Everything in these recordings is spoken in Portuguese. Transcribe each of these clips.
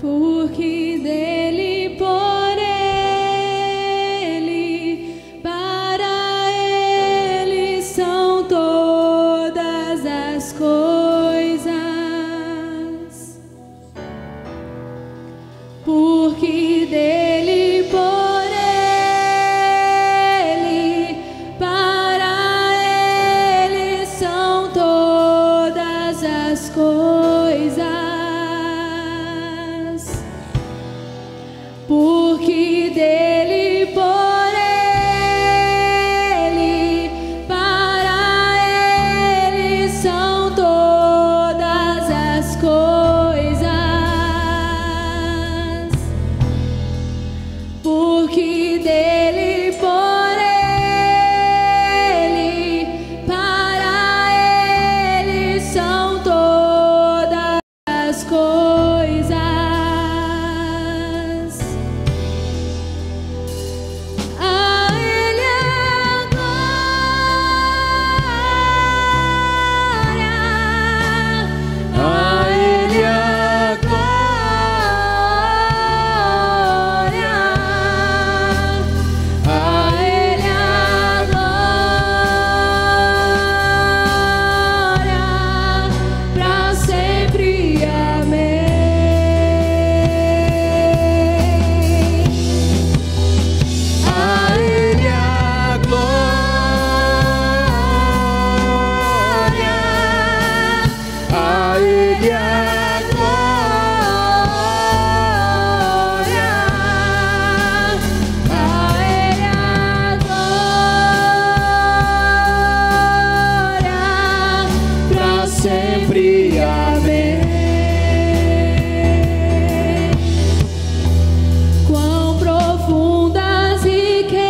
porque dele, por ele, para ele são todas as coisas. Porque dele, por ele, para ele são todas as coisas. Porque dele, por ele, para ele são todas as coisas. Porque dele, por ele, para ele são todas as coisas. A ele a glória, a ele a glória, a ele a glória, pra sempre, amém. A ele a glória, a ele a glória, a ele a glória, pra sempre, amém. Quão profundas riquezas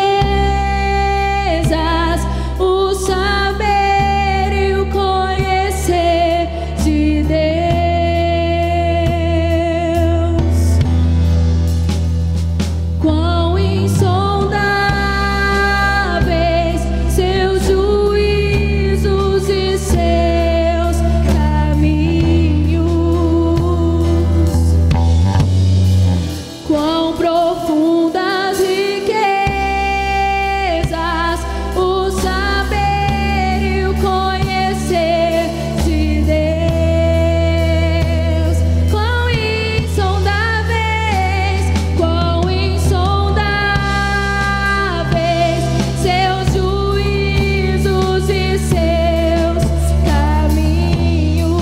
o saber e o conhecer de Deus. Quão insondáveis seus juízos e seus caminhos. Quão profundas riquezas o saber e o conhecer de Deus. Quão insondáveis seus juízos e seus caminhos.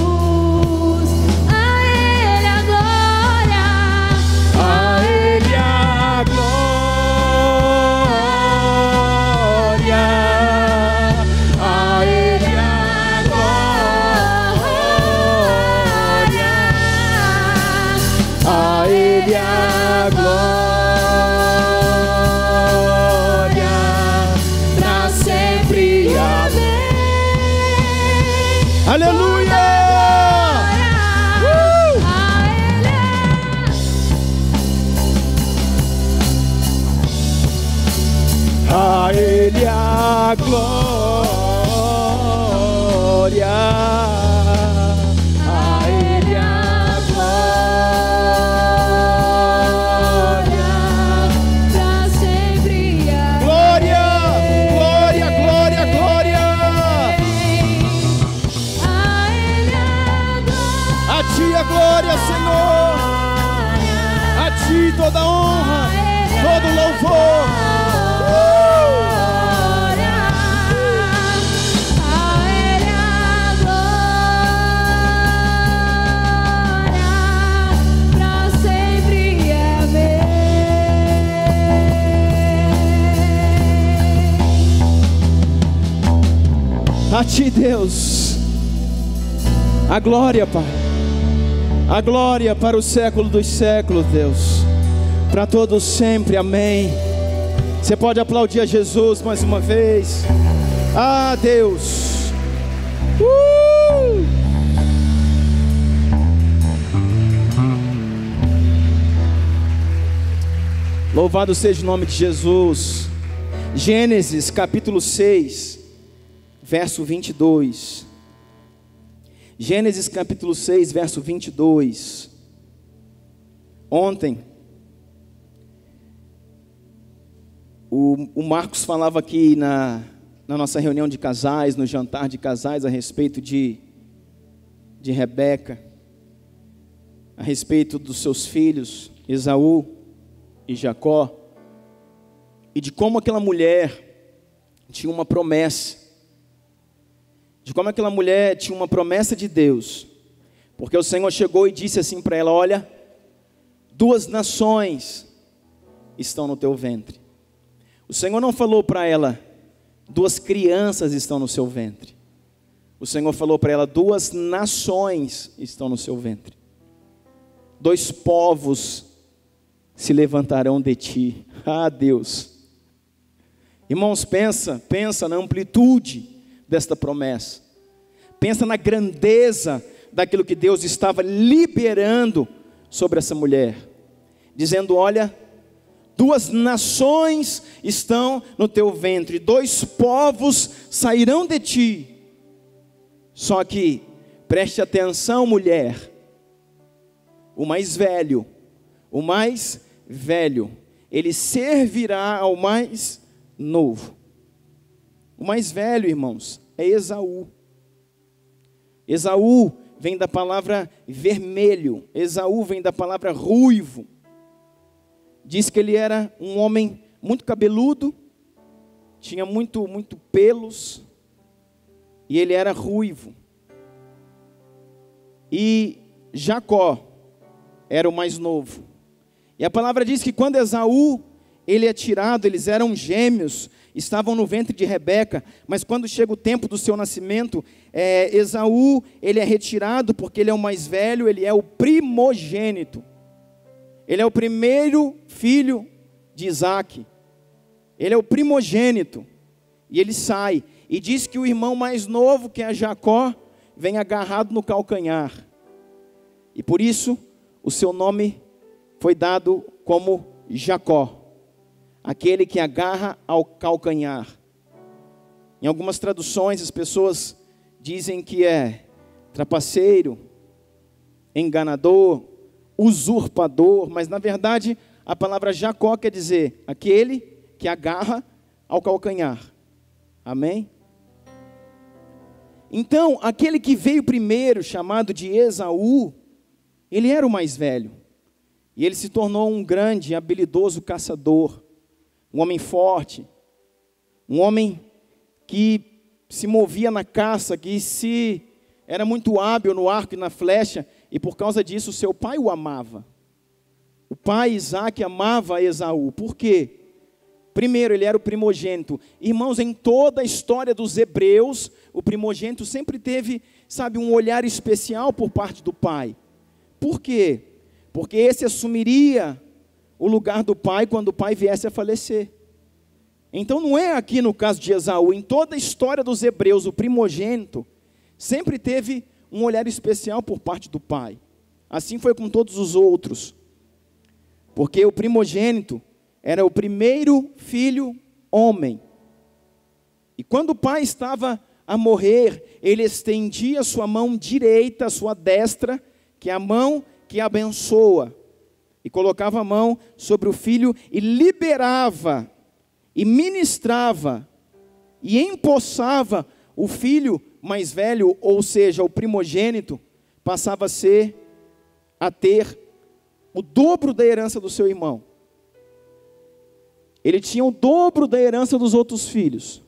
A ele a glória, A ele a glória, a ele a glória, a ele a glória, pra sempre, amém. Aleluia! A ele a glória, a ele a glória, pra sempre, amém. glória, glória, glória, glória. A ele a A ti a glória, Senhor, a ti toda a honra, todo o louvor. A ti, Deus, a glória, Pai, a glória para o século dos séculos, Deus, para todos sempre, amém. Você pode aplaudir a Jesus mais uma vez. Ah, Deus. Louvado seja o nome de Jesus. Gênesis capítulo 6, verso 22. Gênesis capítulo 6, verso 22. Ontem, o Marcos falava aqui na nossa reunião de casais, no jantar de casais, a respeito de Rebeca, a respeito dos seus filhos, Esaú e Jacó, e de como aquela mulher tinha uma promessa, de como aquela mulher tinha uma promessa de Deus, porque o Senhor chegou e disse assim para ela: olha, 2 nações estão no teu ventre. O Senhor não falou para ela: 2 crianças estão no seu ventre. O Senhor falou para ela: 2 nações estão no seu ventre. 2 povos se levantarão de ti. Ah, Deus. Irmãos, pensa na amplitude desta promessa. Pensa na grandeza daquilo que Deus estava liberando sobre essa mulher, dizendo: olha, 2 nações estão no teu ventre, 2 povos sairão de ti. Só que, preste atenção, mulher, o mais velho, ele servirá ao mais novo. O mais velho, irmãos, é Esaú. Esaú vem da palavra vermelho, Esaú vem da palavra ruivo. Diz que ele era um homem muito cabeludo, tinha muito pelos, e ele era ruivo. E Jacó era o mais novo. E a palavra diz que quando Esaú, ele é tirado, eles eram gêmeos, estavam no ventre de Rebeca, mas quando chega o tempo do seu nascimento, Esaú, ele é retirado porque ele é o mais velho, ele é o primogênito. Ele é o primeiro filho de Isaac. Ele é o primogênito. E ele sai. E diz que o irmão mais novo, que é Jacó, vem agarrado no calcanhar. E por isso, o seu nome foi dado como Jacó. Aquele que agarra ao calcanhar. Em algumas traduções, as pessoas dizem que é trapaceiro, enganador, usurpador, mas na verdade a palavra Jacó quer dizer aquele que agarra ao calcanhar. Amém? Então, aquele que veio primeiro, chamado de Esaú, ele era o mais velho. E ele se tornou um grande, habilidoso caçador, um homem forte, um homem que se movia na caça, que era muito hábil no arco e na flecha, e por causa disso seu pai o amava. O pai Isaac amava Esaú. Por quê? Primeiro, ele era o primogênito. Irmãos, em toda a história dos hebreus, o primogênito sempre teve, um olhar especial por parte do pai. Por quê? Porque esse assumiria o lugar do pai quando o pai viesse a falecer. Então não é aqui no caso de Esaú, em toda a história dos hebreus, o primogênito sempre teve um olhar especial por parte do pai. Assim foi com todos os outros. Porque o primogênito era o primeiro filho homem. E quando o pai estava a morrer, ele estendia a sua mão direita, a sua destra, que é a mão que abençoa, e colocava a mão sobre o filho e liberava, e ministrava, e empossava o filho mais velho, ou seja, o primogênito, passava a ter o dobro da herança do seu irmão. Ele tinha o dobro da herança dos outros filhos.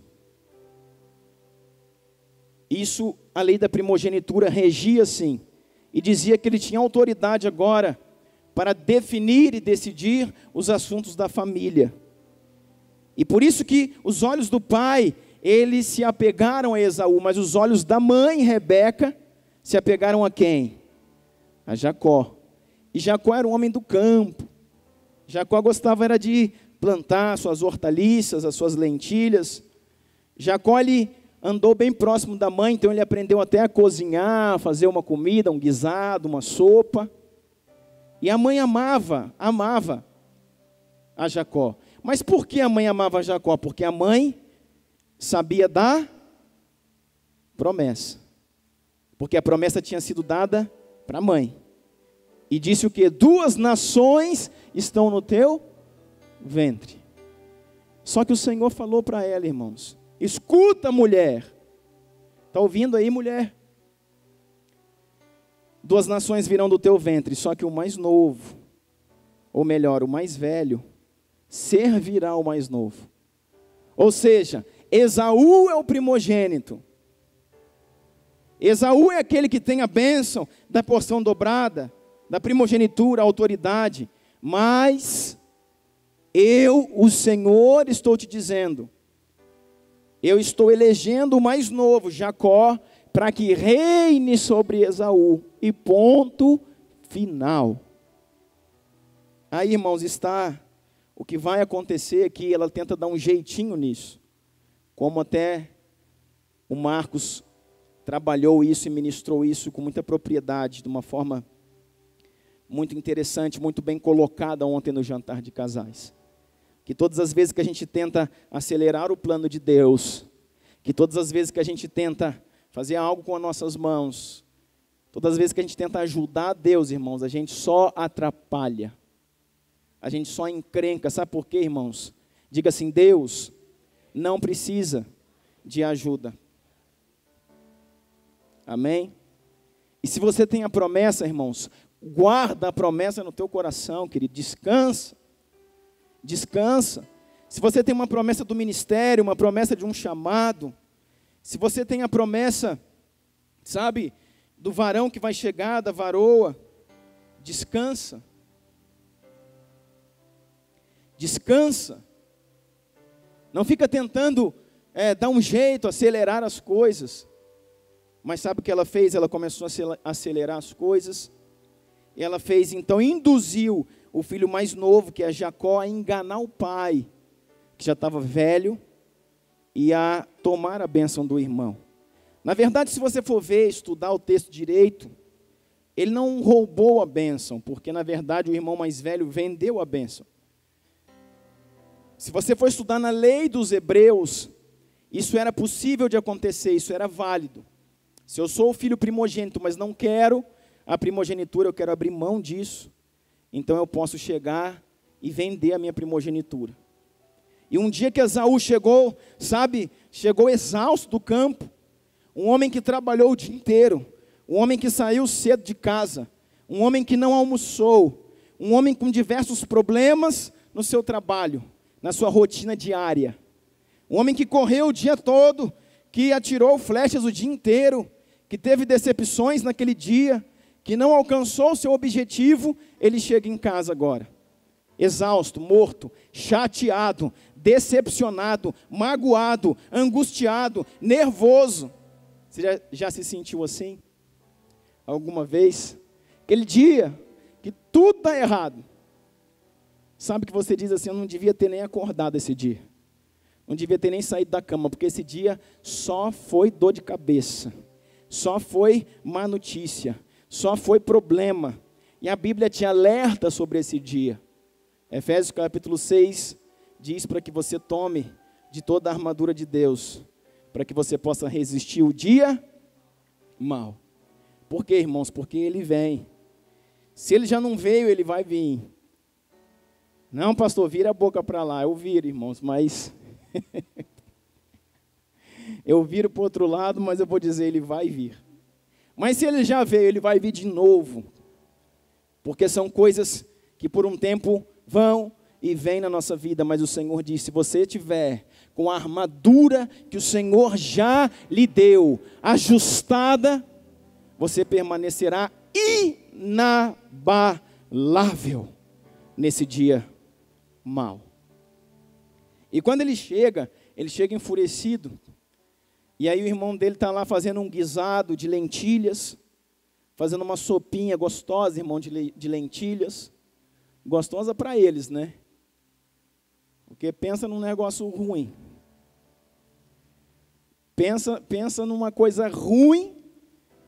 Isso, a lei da primogenitura regia assim, e dizia que ele tinha autoridade agora para definir e decidir os assuntos da família. E por isso que os olhos do pai, eles se apegaram a Esaú, mas os olhos da mãe, Rebeca, se apegaram a quem? A Jacó. E Jacó era um homem do campo. Jacó gostava era de plantar suas hortaliças, as suas lentilhas. Jacó, ele andou bem próximo da mãe, então ele aprendeu até a cozinhar, a fazer uma comida, um guisado, uma sopa. E a mãe amava a Jacó. Mas por que a mãe amava a Jacó? Porque a mãe sabia da promessa. Porque a promessa tinha sido dada para a mãe. E disse o quê? 2 nações estão no teu ventre. Só que o Senhor falou para ela, irmãos, escuta, mulher. Está ouvindo aí, mulher? 2 nações virão do teu ventre, só que o mais novo, ou melhor, o mais velho, servirá ao mais novo. Ou seja, Esaú é o primogênito. Esaú é aquele que tem a bênção da porção dobrada, da primogenitura, a autoridade. Mas eu, o Senhor, estou te dizendo, eu estou elegendo o mais novo, Jacó, para que reine sobre Esaú. E ponto final. Aí, irmãos, está o que vai acontecer aqui. Ela tenta dar um jeitinho nisso. Como até o Marcos trabalhou isso e ministrou isso com muita propriedade, de uma forma muito interessante, muito bem colocada ontem no jantar de casais. Que todas as vezes que a gente tenta acelerar o plano de Deus, que todas as vezes que a gente tenta fazer algo com as nossas mãos, todas as vezes que a gente tenta ajudar Deus, irmãos, a gente só atrapalha. A gente só encrenca. Sabe por quê, irmãos? Diga assim, Deus não precisa de ajuda. Amém? E se você tem a promessa, irmãos, guarda a promessa no teu coração, querido. Descansa. Descansa. Se você tem uma promessa do ministério, uma promessa de um chamado, se você tem a promessa, sabe, do varão que vai chegar, da varoa, descansa. Descansa. Não fica tentando dar um jeito, acelerar as coisas. Mas sabe o que ela fez? Ela começou a acelerar as coisas. E ela fez, então, induziu o filho mais novo, que é Jacó, a enganar o pai, que já estava velho, e a tomar a bênção do irmão. Na verdade, se você for ver, estudar o texto direito, ele não roubou a bênção, porque, na verdade, o irmão mais velho vendeu a bênção. Se você for estudar na lei dos hebreus, isso era possível de acontecer, isso era válido. Se eu sou o filho primogênito, mas não quero a primogenitura, eu quero abrir mão disso, então eu posso chegar e vender a minha primogenitura. E um dia que Esaú chegou, sabe, chegou exausto do campo, um homem que trabalhou o dia inteiro, um homem que saiu cedo de casa, um homem que não almoçou, um homem com diversos problemas no seu trabalho, na sua rotina diária, um homem que correu o dia todo, que atirou flechas o dia inteiro, que teve decepções naquele dia, que não alcançou o seu objetivo, ele chega em casa agora, exausto, morto, chateado, decepcionado, magoado, angustiado, nervoso. Você já se sentiu assim? Alguma vez? Aquele dia que tudo está errado. Sabe que você diz assim, eu não devia ter nem acordado esse dia. Não devia ter nem saído da cama, porque esse dia só foi dor de cabeça. Só foi má notícia. Só foi problema. E a Bíblia te alerta sobre esse dia. Efésios capítulo 6 diz para que você tome de toda a armadura de Deus, para que você possa resistir o dia mal. Por quê, irmãos? Porque ele vem. Se ele já não veio, ele vai vir. Não, pastor, vira a boca para lá. Eu viro, irmãos, mas... eu viro para o outro lado, mas eu vou dizer, ele vai vir. Mas se ele já veio, ele vai vir de novo. Porque são coisas que por um tempo vão e vêm na nossa vida. Mas o Senhor diz, se você tiver com a armadura que o Senhor já lhe deu, ajustada, você permanecerá inabalável nesse dia mal. E quando ele chega enfurecido. E aí o irmão dele está lá fazendo um guisado de lentilhas, fazendo uma sopinha gostosa, irmão, de lentilhas. Gostosa para eles, né? Porque pensa num negócio ruim. Pensa numa coisa ruim,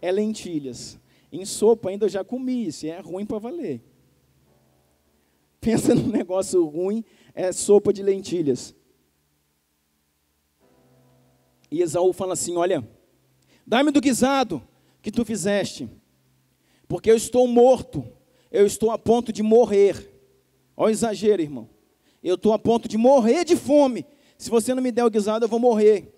é lentilhas. Em sopa ainda eu já comi, isso é ruim para valer. Pensa num negócio ruim, é sopa de lentilhas. E Esaú fala assim, olha, dá-me do guisado que tu fizeste, porque eu estou morto, eu estou a ponto de morrer. Olha o exagero, irmão. Eu estou a ponto de morrer de fome. Se você não me der o guisado, eu vou morrer.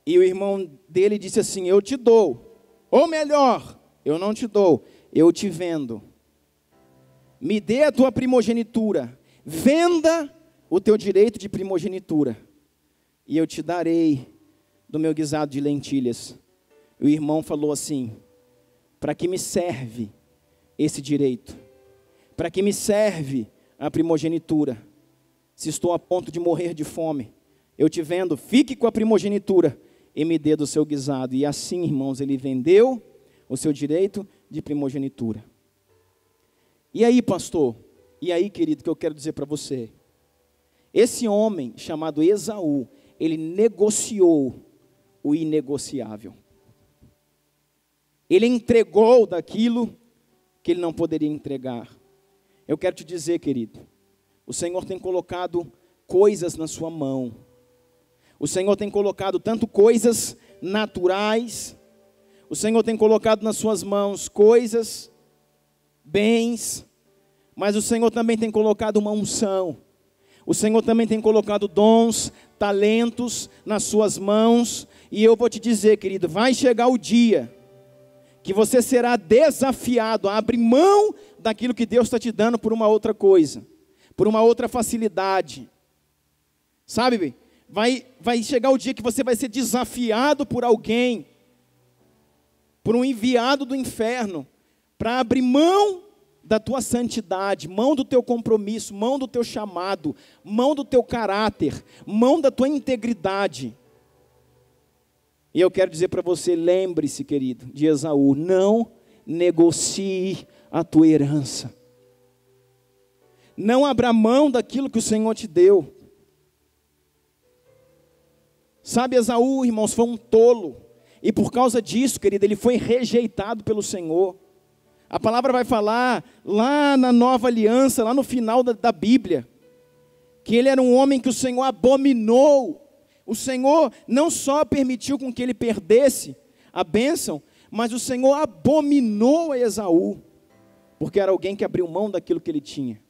E o irmão dele disse assim: eu te dou. Ou melhor, eu não te dou, eu te vendo. Me dê a tua primogenitura. Venda o teu direito de primogenitura. E eu te darei do meu guisado de lentilhas. O irmão falou assim: para que me serve esse direito? Para que me serve a primogenitura? Se estou a ponto de morrer de fome, eu te vendo, fique com a primogenitura e me dê do seu guisado. E assim, irmãos, ele vendeu o seu direito de primogenitura. E aí, pastor, e aí, querido, que eu quero dizer para você, esse homem chamado Esaú, ele negociou o inegociável. Ele entregou daquilo que ele não poderia entregar. Eu quero te dizer, querido, o Senhor tem colocado coisas na sua mão. O Senhor tem colocado tanto coisas naturais, o Senhor tem colocado nas suas mãos coisas, bens, mas o Senhor também tem colocado uma unção. O Senhor também tem colocado dons, talentos nas suas mãos. E eu vou te dizer, querido, vai chegar o dia que você será desafiado a abrir mão daquilo que Deus está te dando por uma outra coisa, por uma outra facilidade. Sabe, vai chegar o dia que você vai ser desafiado por alguém, por um enviado do inferno, para abrir mão da tua santidade, mão do teu compromisso, mão do teu chamado, mão do teu caráter, mão da tua integridade. E eu quero dizer para você, lembre-se, querido, de Esaú, não negocie a tua herança. Não abra mão daquilo que o Senhor te deu. Sabe, Esaú, irmãos, foi um tolo. E por causa disso, querido, ele foi rejeitado pelo Senhor. A palavra vai falar lá na Nova Aliança, lá no final da Bíblia, que ele era um homem que o Senhor abominou. O Senhor não só permitiu com que ele perdesse a bênção, mas o Senhor abominou a Esaú, porque era alguém que abriu mão daquilo que ele tinha.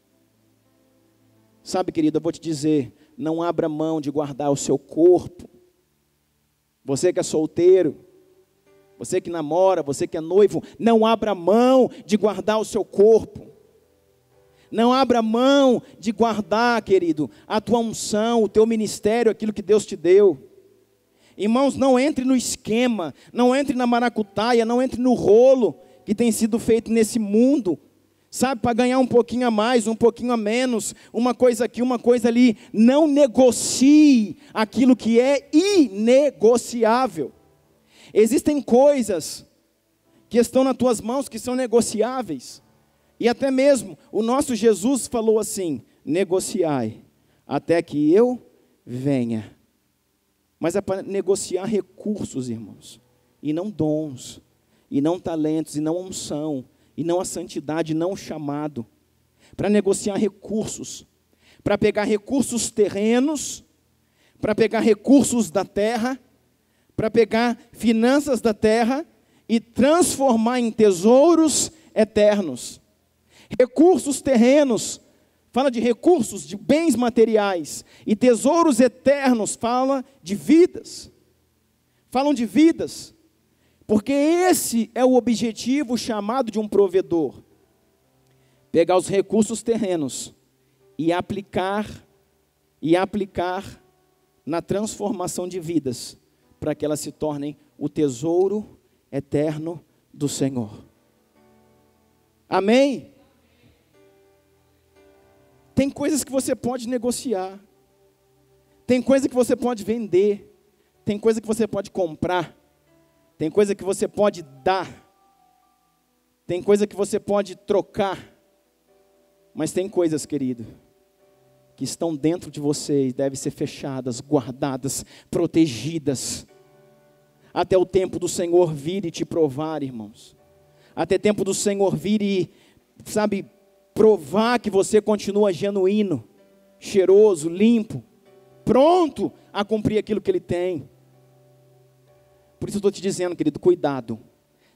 Sabe, querido, eu vou te dizer, não abra mão de guardar o seu corpo. Você que é solteiro, você que namora, você que é noivo, não abra mão de guardar o seu corpo. Não abra mão de guardar, querido, a tua unção, o teu ministério, aquilo que Deus te deu. Irmãos, não entre no esquema, não entre na maracutaia, não entre no rolo que tem sido feito nesse mundo. Sabe, para ganhar um pouquinho a mais, um pouquinho a menos, uma coisa aqui, uma coisa ali. Não negocie aquilo que é inegociável. Existem coisas que estão nas tuas mãos que são negociáveis. E até mesmo o nosso Jesus falou assim: negociai até que eu venha. Mas é para negociar recursos, irmãos, e não dons, e não talentos, e não unção, e não a santidade, não o chamado. Para negociar recursos, para pegar recursos terrenos, para pegar recursos da terra, para pegar finanças da terra e transformar em tesouros eternos. Recursos terrenos, fala de recursos, de bens materiais, e tesouros eternos, fala de vidas. Falam de vidas, porque esse é o objetivo chamado de um provedor. Pegar os recursos terrenos e aplicar na transformação de vidas, para que elas se tornem o tesouro eterno do Senhor. Amém? Tem coisas que você pode negociar, tem coisa que você pode vender, tem coisa que você pode comprar, tem coisa que você pode dar, tem coisa que você pode trocar, mas tem coisas, querido, que estão dentro de você e devem ser fechadas, guardadas, protegidas, até o tempo do Senhor vir e te provar, irmãos. Até o tempo do Senhor vir e, sabe, provar que você continua genuíno, cheiroso, limpo, pronto a cumprir aquilo que Ele tem. Por isso eu estou te dizendo, querido, cuidado.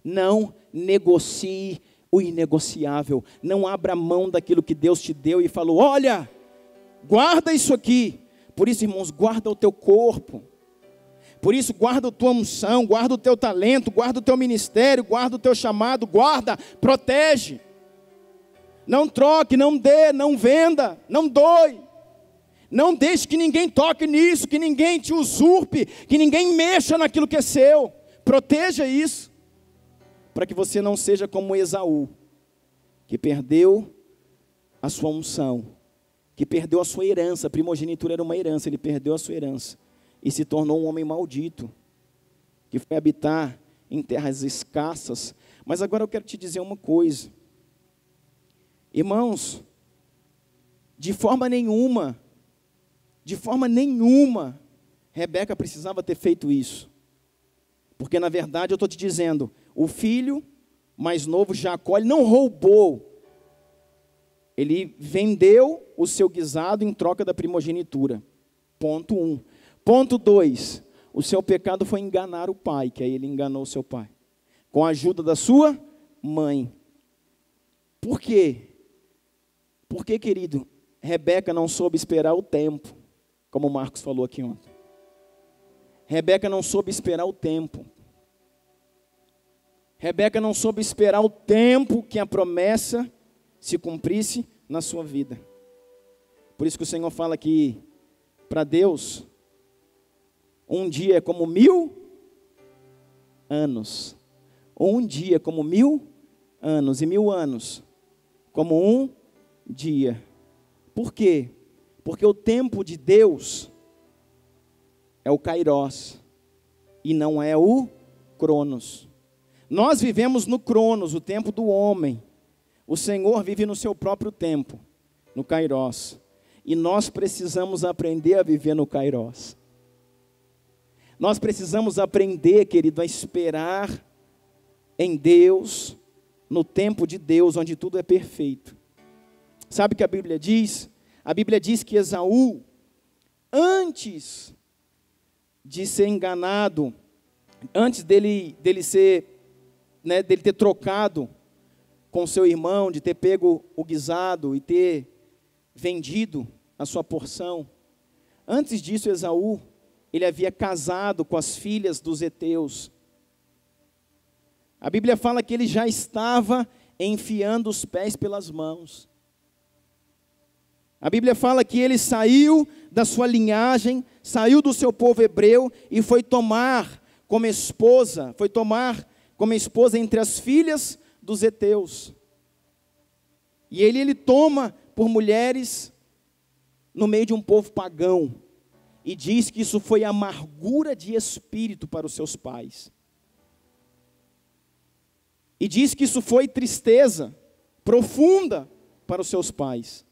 Não negocie o inegociável. Não abra mão daquilo que Deus te deu e falou: olha, guarda isso aqui. Por isso, irmãos, guarda o teu corpo. Por isso, guarda a tua unção, guarda o teu talento, guarda o teu ministério, guarda o teu chamado, guarda, protege. Não troque, não dê, não venda, não doe. Não deixe que ninguém toque nisso, que ninguém te usurpe, que ninguém mexa naquilo que é seu. Proteja isso, para que você não seja como Esaú, que perdeu a sua unção, que perdeu a sua herança. A primogenitura era uma herança, ele perdeu a sua herança e se tornou um homem maldito, que foi habitar em terras escassas. Mas agora eu quero te dizer uma coisa, irmãos, de forma nenhuma, Rebeca precisava ter feito isso. Porque na verdade eu estou te dizendo, o filho mais novo, Jacó, ele não roubou. Ele vendeu o seu guisado em troca da primogenitura. Ponto 1. Ponto 2. O seu pecado foi enganar o pai, que aí ele enganou o seu pai. Com a ajuda da sua mãe. Por quê? Porque, querido, Rebeca não soube esperar o tempo, como o Marcos falou aqui ontem. Rebeca não soube esperar o tempo. Rebeca não soube esperar o tempo que a promessa se cumprisse na sua vida. Por isso que o Senhor fala que, para Deus, um dia é como 1000 anos. Um dia é como 1000 anos. E 1000 anos como um dia. Por quê? Porque o tempo de Deus é o Kairós e não é o Cronos. Nós vivemos no Cronos, o tempo do homem. O Senhor vive no seu próprio tempo, no Kairós. E nós precisamos aprender a viver no Kairós. Nós precisamos aprender, querido, a esperar em Deus, no tempo de Deus, onde tudo é perfeito. Sabe o que a Bíblia diz? A Bíblia diz que Esaú, antes de ser enganado, antes dele ter trocado com seu irmão, de ter pego o guisado e ter vendido a sua porção, antes disso Esaú, ele havia casado com as filhas dos heteus. A Bíblia fala que ele já estava enfiando os pés pelas mãos. A Bíblia fala que ele saiu da sua linhagem, saiu do seu povo hebreu e foi tomar como esposa entre as filhas dos heteus. E ele toma por mulheres no meio de um povo pagão. E diz que isso foi amargura de espírito para os seus pais. E diz que isso foi tristeza profunda para os seus pais.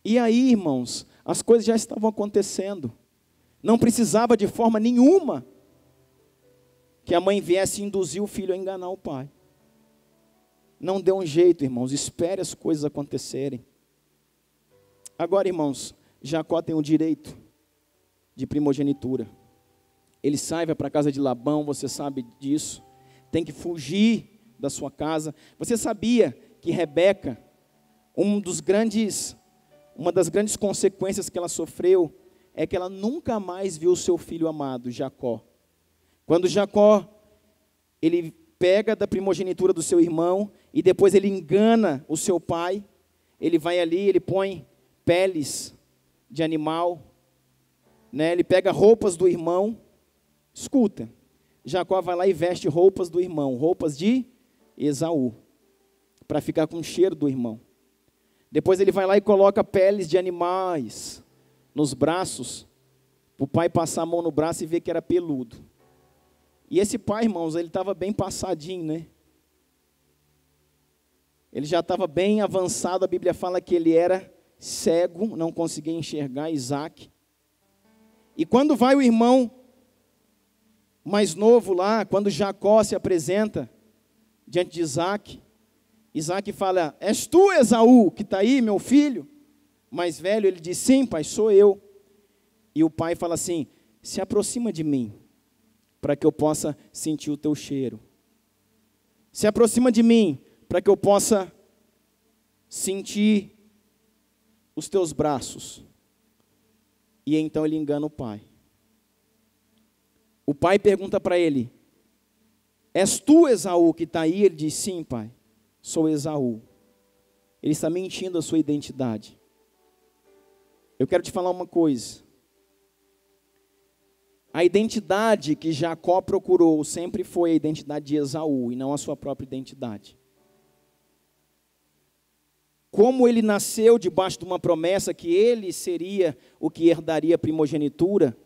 E aí, irmãos, as coisas já estavam acontecendo. Não precisava de forma nenhuma que a mãe viesse induzir o filho a enganar o pai. Não dê um jeito, irmãos, espere as coisas acontecerem. Agora, irmãos, Jacó tem o direito de primogenitura. Ele sai, vai para a casa de Labão, você sabe disso. Tem que fugir da sua casa. Você sabia que Rebeca, uma das grandes consequências que ela sofreu, é que ela nunca mais viu o seu filho amado, Jacó. Quando Jacó, ele pega da primogenitura do seu irmão, e depois ele engana o seu pai, ele vai ali, ele põe peles de animal, ele pega roupas do irmão. Escuta, Jacó vai lá e veste roupas do irmão, roupas de Esaú, para ficar com o cheiro do irmão. Depois ele vai lá e coloca peles de animais nos braços, para o pai passar a mão no braço e ver que era peludo. E esse pai, irmãos, ele estava bem passadinho, né? Ele já estava bem avançado, a Bíblia fala que ele era cego, não conseguia enxergar Isaac. E quando vai o irmão mais novo lá, quando Jacó se apresenta diante de Isaac, Isaac fala: és tu, Esaú, que está aí, meu filho? Mais velho, ele diz: sim, pai, sou eu. E o pai fala assim: se aproxima de mim, para que eu possa sentir o teu cheiro. Se aproxima de mim, para que eu possa sentir os teus braços. E então ele engana o pai. O pai pergunta para ele: és tu Esaú que está aí? Ele diz: sim, pai, sou Esaú. Ele está mentindo a sua identidade. Eu quero te falar uma coisa. A identidade que Jacó procurou sempre foi a identidade de Esaú e não a sua própria identidade. Como ele nasceu debaixo de uma promessa que ele seria o que herdaria a primogenitura,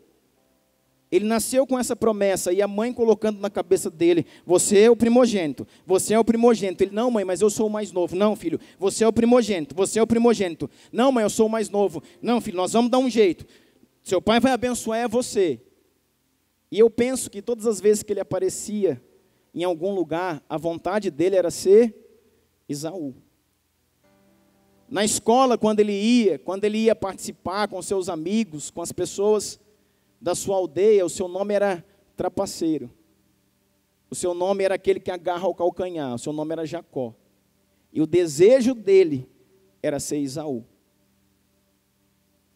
ele nasceu com essa promessa e a mãe colocando na cabeça dele: você é o primogênito, você é o primogênito. Ele: não, mãe, mas eu sou o mais novo. Não, filho, você é o primogênito, você é o primogênito. Não, mãe, eu sou o mais novo. Não, filho, nós vamos dar um jeito. Seu pai vai abençoar é você. E eu penso que todas as vezes que ele aparecia em algum lugar, a vontade dele era ser Esaú. Na escola, quando ele ia participar com seus amigos, com as pessoas da sua aldeia, o seu nome era trapaceiro. O seu nome era aquele que agarra o calcanhar. O seu nome era Jacó. E o desejo dele era ser Esaú.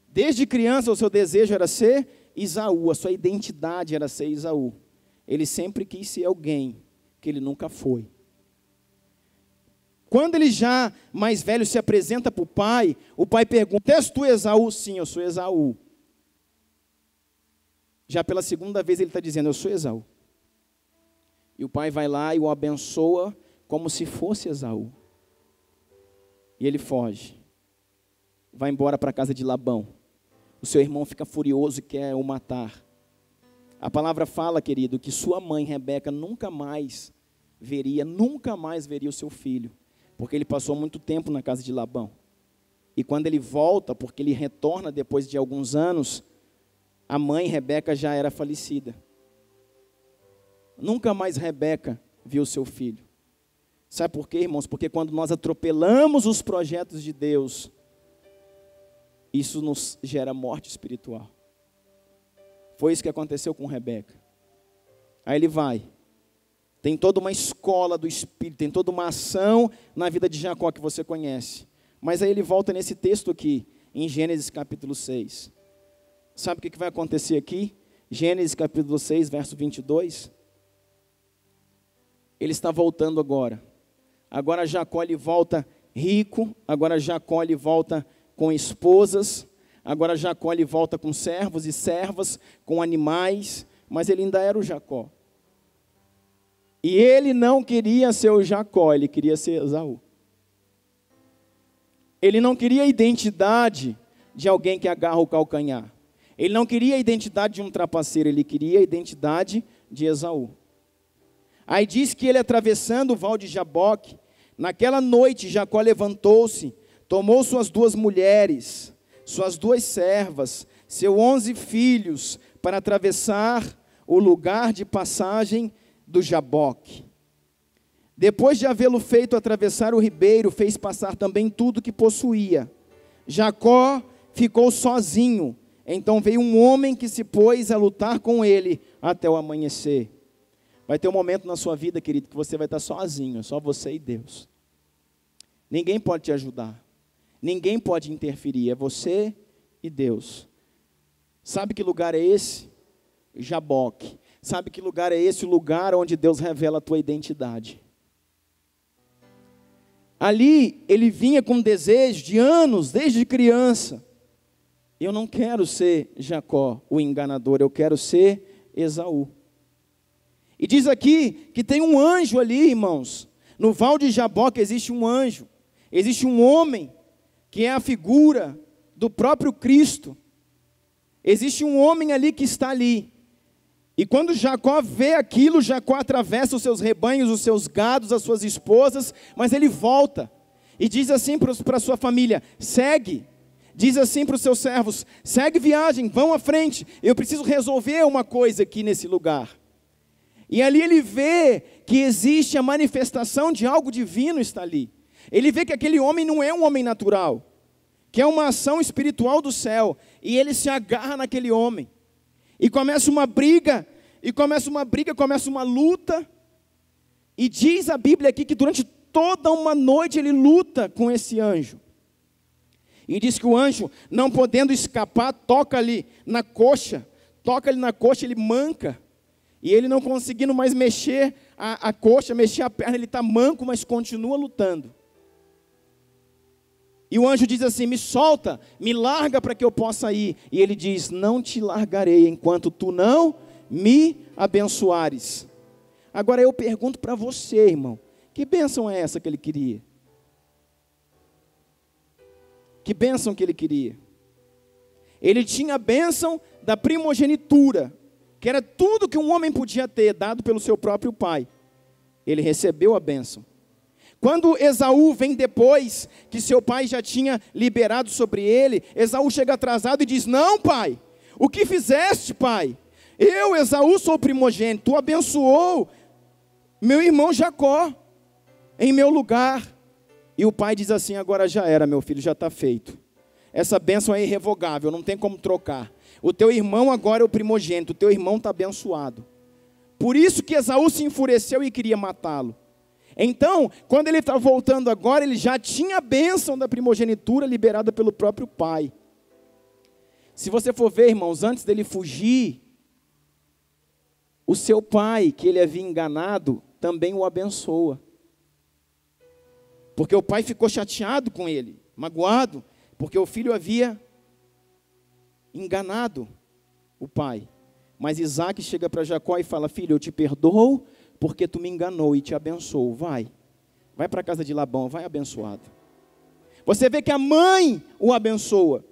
Desde criança, o seu desejo era ser Esaú. A sua identidade era ser Esaú. Ele sempre quis ser alguém que ele nunca foi. Quando ele já mais velho se apresenta para o pai pergunta: és tu Esaú? Sim, eu sou Esaú. Já pela segunda vez ele está dizendo: eu sou Esaú. E o pai vai lá e o abençoa como se fosse Esaú. E ele foge. Vai embora para a casa de Labão. O seu irmão fica furioso e quer o matar. A palavra fala, querido, que sua mãe, Rebeca, nunca mais veria o seu filho. Porque ele passou muito tempo na casa de Labão. E quando ele volta, porque ele retorna depois de alguns anos, a mãe, Rebeca, já era falecida. Nunca mais Rebeca viu seu filho. Sabe por quê, irmãos? Porque quando nós atropelamos os projetos de Deus, isso nos gera morte espiritual. Foi isso que aconteceu com Rebeca. Aí ele vai. Tem toda uma escola do Espírito, tem toda uma ação na vida de Jacó que você conhece. Mas aí ele volta nesse texto aqui, em Gênesis capítulo 6. Sabe o que vai acontecer aqui? Gênesis capítulo 6, verso 22. Ele está voltando agora. Agora Jacó ele volta rico, agora Jacó ele volta com esposas, agora Jacó ele volta com servos e servas, com animais, mas ele ainda era o Jacó. E ele não queria ser o Jacó, ele queria ser Esaú. Ele não queria a identidade de alguém que agarra o calcanhar. Ele não queria a identidade de um trapaceiro, ele queria a identidade de Esaú. Aí diz que ele atravessando o val de Jaboque, naquela noite Jacó levantou-se, tomou suas 2 mulheres, suas 2 servas, seus 11 filhos, para atravessar o lugar de passagem do Jaboque. Depois de havê-lo feito atravessar o ribeiro, fez passar também tudo que possuía. Jacó ficou sozinho. Então veio um homem que se pôs a lutar com ele até o amanhecer. Vai ter um momento na sua vida, querido, que você vai estar sozinho, é só você e Deus. Ninguém pode te ajudar. Ninguém pode interferir, é você e Deus. Sabe que lugar é esse? Jaboque. Sabe que lugar é esse? O lugar onde Deus revela a tua identidade. Ali, ele vinha com desejo de anos, desde criança. Eu não quero ser Jacó, o enganador, eu quero ser Esaú. E diz aqui que tem um anjo ali, irmãos. No val de Jaboque existe um anjo. Existe um homem, que é a figura do próprio Cristo. Existe um homem ali que está ali. E quando Jacó vê aquilo, Jacó atravessa os seus rebanhos, os seus gados, as suas esposas, mas ele volta e diz assim para a sua família: segue. Diz assim para os seus servos: segue viagem, vão à frente, eu preciso resolver uma coisa aqui nesse lugar. E ali ele vê que existe a manifestação de algo divino está ali. Ele vê que aquele homem não é um homem natural, que é uma ação espiritual do céu, e ele se agarra naquele homem. E começa uma briga, começa uma luta, E diz a Bíblia aqui que durante toda uma noite ele luta com esse anjo. E diz que o anjo, não podendo escapar, toca-lhe na coxa, ele manca. E ele não conseguindo mais mexer a coxa, mexer a perna, ele está manco, mas continua lutando. E o anjo diz assim: me solta, me larga para que eu possa ir. E ele diz: não te largarei enquanto tu não me abençoares. Agora eu pergunto para você, irmão, que bênção é essa que ele queria? Que bênção que ele queria? Ele tinha a bênção da primogenitura, que era tudo que um homem podia ter, dado pelo seu próprio pai. Ele recebeu a bênção. Quando Esaú vem depois, que seu pai já tinha liberado sobre ele, Esaú chega atrasado e diz: não, pai, o que fizeste, pai? Eu, Esaú, sou o primogênito, tu abençoou meu irmão Jacó em meu lugar. E o pai diz assim: agora já era, meu filho, já está feito. Essa bênção é irrevogável, não tem como trocar. O teu irmão agora é o primogênito, o teu irmão está abençoado. Por isso que Esaú se enfureceu e queria matá-lo. Então, quando ele está voltando agora, ele já tinha a bênção da primogenitura liberada pelo próprio pai. Se você for ver, irmãos, antes dele fugir, o seu pai, que ele havia enganado, também o abençoa. Porque o pai ficou chateado com ele, magoado, porque o filho havia enganado o pai. Mas Isaac chega para Jacó e fala: filho, eu te perdoo, porque tu me enganou e te abençoo. Vai para a casa de Labão, vai abençoado. Você vê que a mãe o abençoa.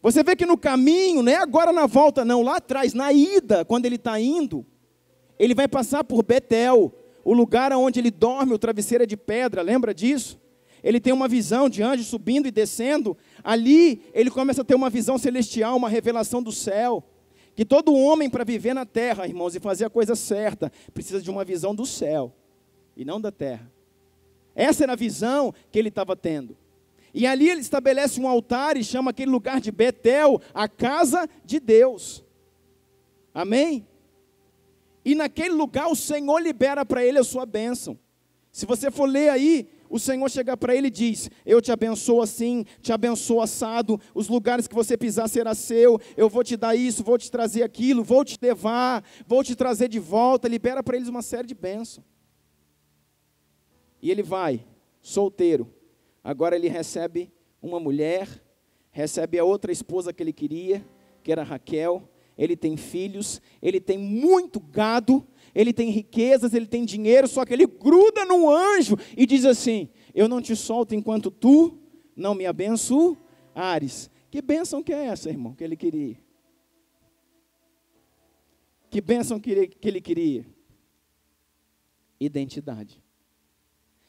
Você vê que no caminho, não é agora na volta não, lá atrás, na ida, quando ele está indo, ele vai passar por Betel, o lugar onde ele dorme, o travesseiro é de pedra, lembra disso? Ele tem uma visão de anjo subindo e descendo. Ali ele começa a ter uma visão celestial, uma revelação do céu. Que todo homem, para viver na terra, irmãos, e fazer a coisa certa, precisa de uma visão do céu e não da terra. Essa era a visão que ele estava tendo. E ali ele estabelece um altar e chama aquele lugar de Betel, a casa de Deus. Amém? E naquele lugar o Senhor libera para ele a sua bênção. Se você for ler aí, o Senhor chega para ele e diz: eu te abençoo assim, te abençoo assado, os lugares que você pisar será seu, eu vou te dar isso, vou te trazer aquilo, vou te levar, vou te trazer de volta. Libera para eles uma série de bênçãos. E ele vai, solteiro. Agora ele recebe uma mulher, recebe a outra esposa que ele queria, que era Raquel. Ele tem filhos, ele tem muito gado, ele tem riquezas, ele tem dinheiro, só que ele gruda no anjo e diz assim: eu não te solto enquanto tu não me abençoares. Que bênção que é essa, irmão, que ele queria? Que bênção que ele queria? Identidade.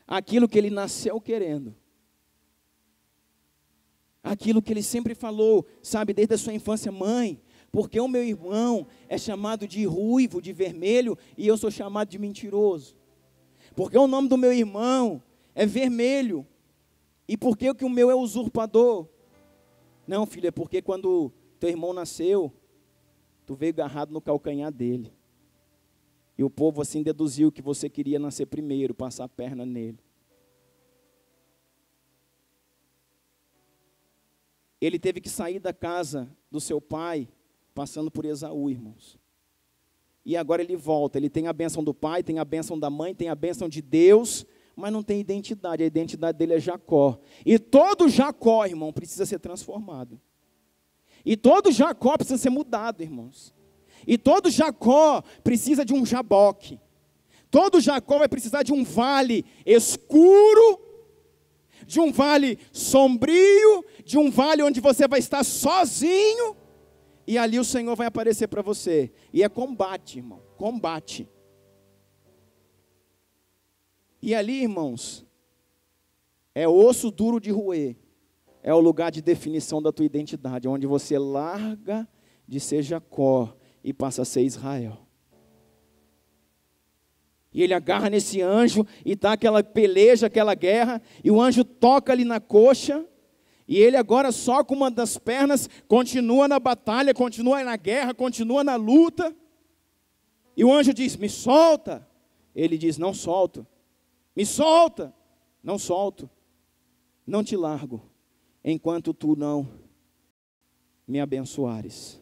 Aquilo que ele nasceu querendo. Aquilo que ele sempre falou, sabe, desde a sua infância: mãe, porque o meu irmão é chamado de ruivo, de vermelho, e eu sou chamado de mentiroso? Porque o nome do meu irmão é vermelho, e por que o meu é usurpador? Não, filho, é porque quando teu irmão nasceu, tu veio agarrado no calcanhar dele. E o povo assim deduziu que você queria nascer primeiro, passar a perna nele. Ele teve que sair da casa do seu pai, passando por Esaú, irmãos. E agora ele volta, ele tem a bênção do pai, tem a bênção da mãe, tem a bênção de Deus, mas não tem identidade. A identidade dele é Jacó. E todo Jacó, irmão, precisa ser transformado. E todo Jacó precisa ser mudado, irmãos. E todo Jacó precisa de um Jaboque. Todo Jacó vai precisar de um vale escuro, de um vale sombrio, de um vale onde você vai estar sozinho, e ali o Senhor vai aparecer para você. E é combate, irmão, combate. E ali, irmãos, é osso duro de roer, é o lugar de definição da tua identidade, onde você larga de ser Jacó e passa a ser Israel. E ele agarra nesse anjo e dá aquela peleja, aquela guerra, e o anjo toca ali na coxa, e ele agora só com uma das pernas continua na batalha, continua na guerra, continua na luta. E o anjo diz: me solta, Ele diz: não solto, me solta, não solto, não te largo, enquanto tu não me abençoares.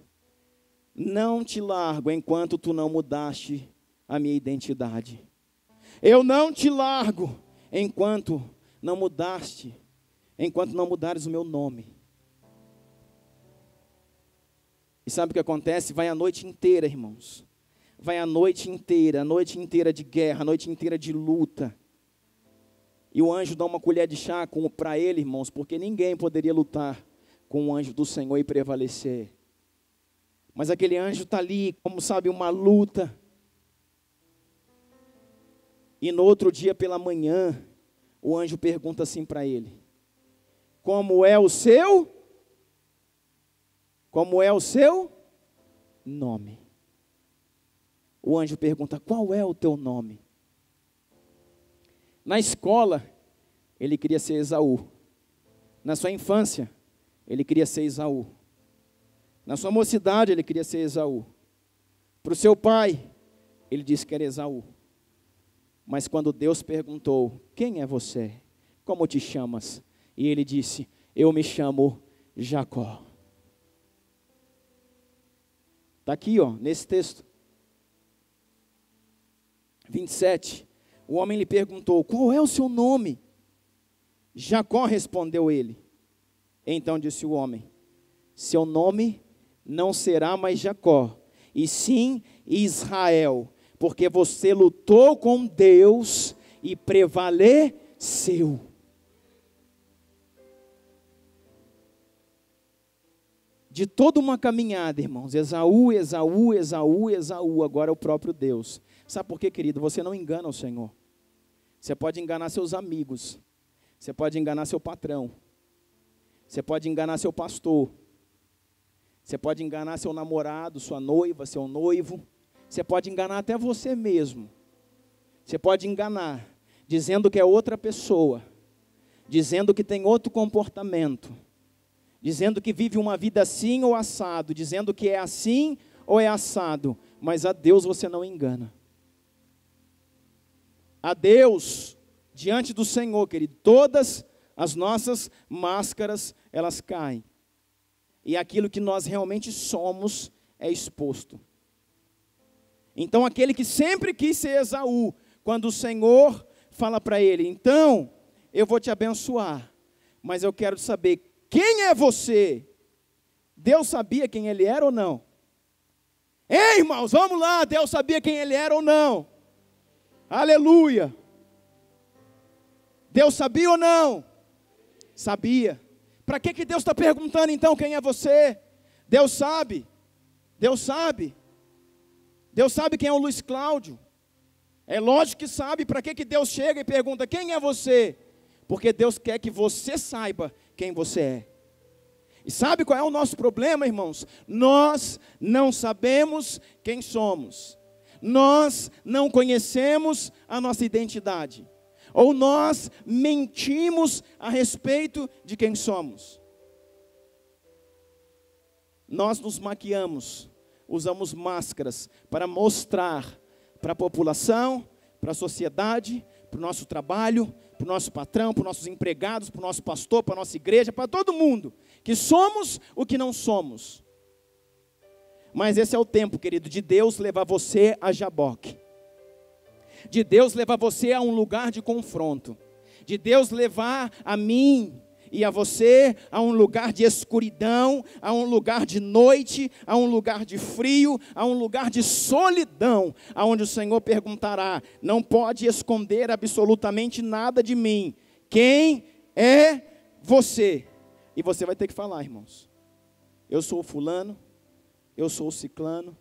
Não te largo enquanto tu não mudaste a minha identidade. Eu não te largo enquanto não mudares o meu nome. E sabe o que acontece? Vai a noite inteira, irmãos. Vai a noite inteira de guerra, a noite inteira de luta. E o anjo dá uma colher de chá para ele, irmãos, porque ninguém poderia lutar com o anjo do Senhor e prevalecer. Mas aquele anjo está ali, como sabe, uma luta. E no outro dia pela manhã, o anjo pergunta assim para ele: como é o seu nome? O anjo pergunta: qual é o teu nome? Na escola, ele queria ser Esaú. Na sua infância, ele queria ser Esaú. Na sua mocidade, ele queria ser Esaú. Para o seu pai, ele disse que era Esaú. Mas quando Deus perguntou: quem é você? Como te chamas? E ele disse: eu me chamo Jacó. Está aqui, nesse texto. 27. O homem lhe perguntou: qual é o seu nome? Jacó, respondeu ele. Então disse o homem: seu nome não será mais Jacó, e sim Israel, porque você lutou com Deus e prevaleceu. De toda uma caminhada, irmãos, Esaú, Esaú, Esaú, Esaú, agora é o próprio Deus. Sabe por quê, querido? Você não engana o Senhor. Você pode enganar seus amigos, você pode enganar seu patrão, você pode enganar seu pastor, você pode enganar seu namorado, sua noiva, seu noivo, você pode enganar até você mesmo. Você pode enganar, dizendo que é outra pessoa, dizendo que tem outro comportamento, dizendo que vive uma vida assim ou assado, dizendo que é assim ou é assado, mas a Deus você não engana. A Deus, diante do Senhor, querido, todas as nossas máscaras, elas caem. E aquilo que nós realmente somos é exposto. Então aquele que sempre quis ser Esaú, quando o Senhor fala para ele: então eu vou te abençoar, mas eu quero saber quem é você. Deus sabia quem ele era ou não? Ei, irmãos, vamos lá, Deus sabia quem ele era ou não? Aleluia. Deus sabia ou não? Sabia. Para que Deus está perguntando então quem é você? Deus sabe. Deus sabe. Deus sabe quem é o Luiz Cláudio. É lógico que sabe. Para que Deus chega e pergunta quem é você? Porque Deus quer que você saiba quem você é. E sabe qual é o nosso problema, irmãos? Nós não sabemos quem somos. Nós não conhecemos a nossa identidade. Ou nós mentimos a respeito de quem somos. Nós nos maquiamos, usamos máscaras para mostrar para a população, para a sociedade, para o nosso trabalho, para o nosso patrão, para os nossos empregados, para o nosso pastor, para a nossa igreja, para todo mundo, que somos o que não somos. Mas esse é o tempo, querido, de Deus levar você a Jaboque. De Deus levar você a um lugar de confronto. De Deus levar a mim e a você a um lugar de escuridão, a um lugar de noite, a um lugar de frio, a um lugar de solidão, aonde o Senhor perguntará: não pode esconder absolutamente nada de mim. Quem é você? E você vai ter que falar, irmãos: eu sou o fulano, eu sou o ciclano,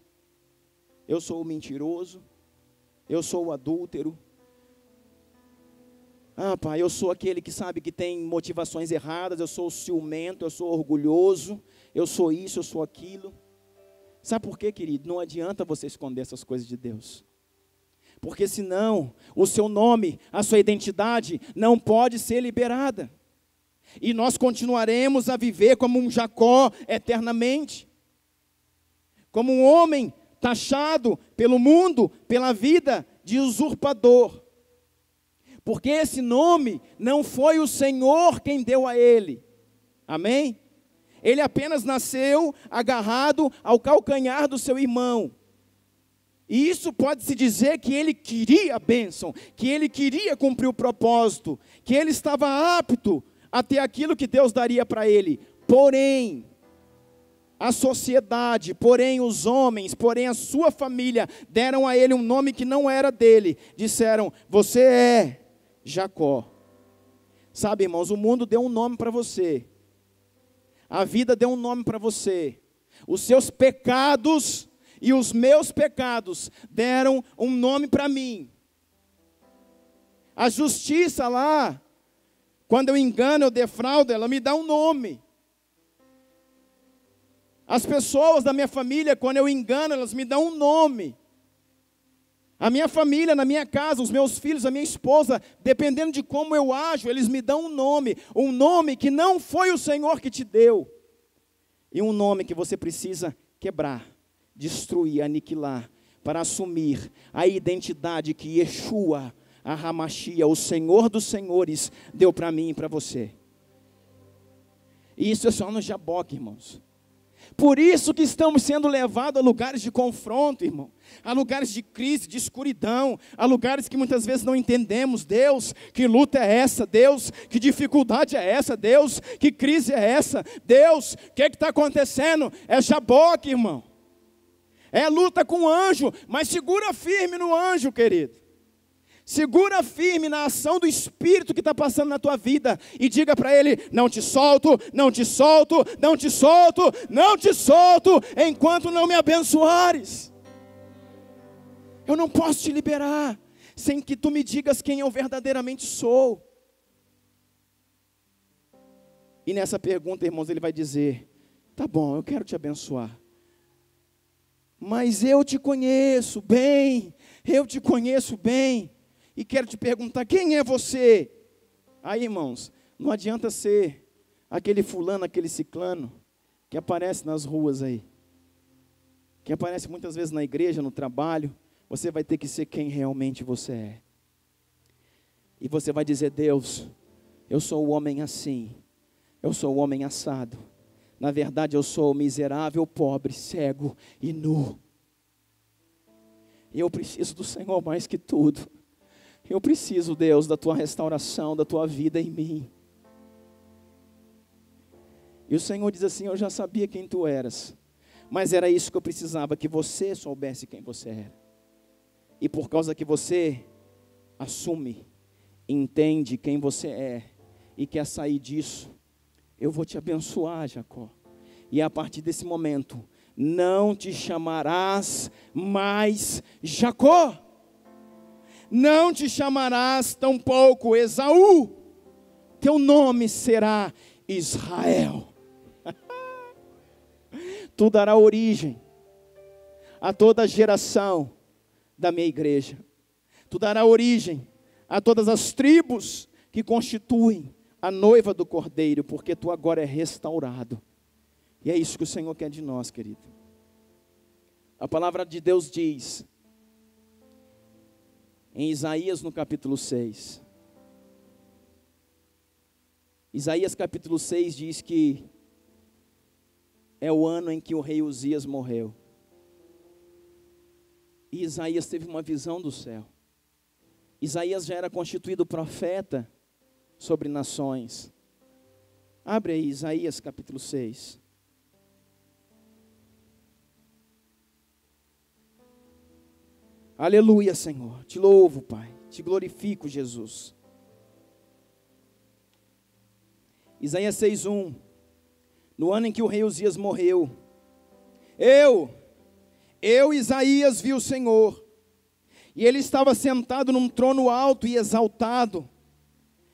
eu sou o mentiroso, eu sou o adúltero. Ah, pai, eu sou aquele que sabe que tem motivações erradas, eu sou o ciumento, eu sou orgulhoso, eu sou isso, eu sou aquilo. Sabe por quê, querido? Não adianta você esconder essas coisas de Deus. Porque senão, o seu nome, a sua identidade não pode ser liberada. E nós continuaremos a viver como um Jacó eternamente. Como um homem taxado pelo mundo, pela vida, de usurpador. Porque esse nome não foi o Senhor quem deu a ele. Amém? Ele apenas nasceu agarrado ao calcanhar do seu irmão. E isso pode-se dizer que ele queria a bênção, que ele queria cumprir o propósito, que ele estava apto a ter aquilo que Deus daria para ele. Porém, a sociedade, porém os homens, porém a sua família, deram a ele um nome que não era dele. Disseram, você é Jacó. Sabe, irmãos, o mundo deu um nome para você. A vida deu um nome para você. Os seus pecados e os meus pecados deram um nome para mim. A justiça lá, quando eu engano, eu defraudo, ela me dá um nome. As pessoas da minha família, quando eu engano, elas me dão um nome. A minha família, na minha casa, os meus filhos, a minha esposa, dependendo de como eu ajo, eles me dão um nome que não foi o Senhor que te deu. E um nome que você precisa quebrar, destruir, aniquilar, para assumir a identidade que Yeshua, a Hamashia, o Senhor dos Senhores, deu para mim e para você. E isso é só no Jaboque, irmãos. Por isso que estamos sendo levados a lugares de confronto, irmão. A lugares de crise, de escuridão. A lugares que muitas vezes não entendemos. Deus, que luta é essa? Deus, que dificuldade é essa? Deus, que crise é essa? Deus, o que está acontecendo? É Jaboque, irmão. É luta com o anjo, mas segura firme no anjo, querido. Segura firme na ação do Espírito que está passando na tua vida. E diga para ele, não te solto, não te solto, não te solto, não te solto, enquanto não me abençoares. Eu não posso te liberar, sem que tu me digas quem eu verdadeiramente sou. E nessa pergunta, irmãos, ele vai dizer, tá bom, eu quero te abençoar. Mas eu te conheço bem, eu te conheço bem. E quero te perguntar, quem é você? Aí, irmãos, não adianta ser aquele fulano, aquele ciclano, que aparece nas ruas aí. Que aparece muitas vezes na igreja, no trabalho. Você vai ter que ser quem realmente você é. E você vai dizer, Deus, eu sou o homem assim. Eu sou o homem assado. Na verdade, eu sou o miserável, pobre, cego e nu. E eu preciso do Senhor mais que tudo. Eu preciso, Deus, da tua restauração, da tua vida em mim. E o Senhor diz assim, eu já sabia quem tu eras, mas era isso que eu precisava, que você soubesse quem você era. E por causa que você assume, entende quem você é, e quer sair disso, eu vou te abençoar, Jacó. E a partir desse momento, não te chamarás mais Jacó. Não te chamarás tampouco Esaú, teu nome será Israel. Tu dará origem a toda geração da minha igreja. Tu dará origem a todas as tribos que constituem a noiva do Cordeiro, porque tu agora é restaurado. E é isso que o Senhor quer de nós, querido. A palavra de Deus diz, em Isaías no capítulo 6. Isaías capítulo 6 diz que é o ano em que o rei Uzias morreu. E Isaías teve uma visão do céu. Isaías já era constituído profeta sobre nações. Abre aí Isaías capítulo 6. Aleluia, Senhor. Te louvo, Pai. Te glorifico, Jesus. Isaías 6:1. No ano em que o rei Uzias morreu, eu, Isaías, vi o Senhor. E ele estava sentado num trono alto e exaltado.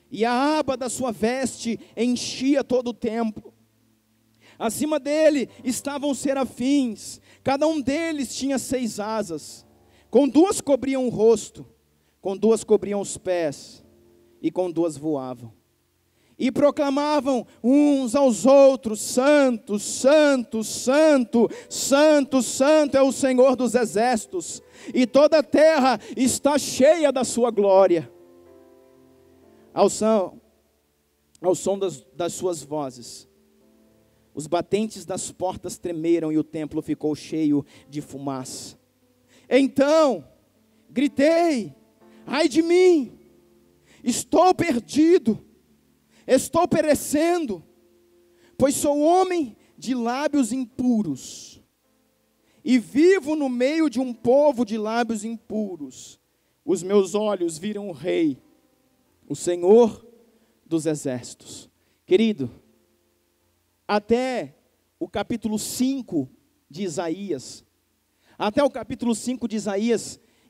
E a aba da sua veste enchia todo o templo. Acima dele estavam serafins. Cada um deles tinha 6 asas. Com 2 cobriam o rosto, com 2 cobriam os pés, e com 2 voavam. e proclamavam uns aos outros: Santo, Santo, Santo, Santo, Santo é o Senhor dos exércitos, e toda a terra está cheia da sua glória. Ao som das suas vozes, os batentes das portas tremeram e o templo ficou cheio de fumaça. Então gritei: ai de mim, estou perdido, estou perecendo, pois sou homem de lábios impuros, e vivo no meio de um povo de lábios impuros. Os meus olhos viram o Rei, o Senhor dos exércitos. Querido, até o capítulo 5 de Isaías,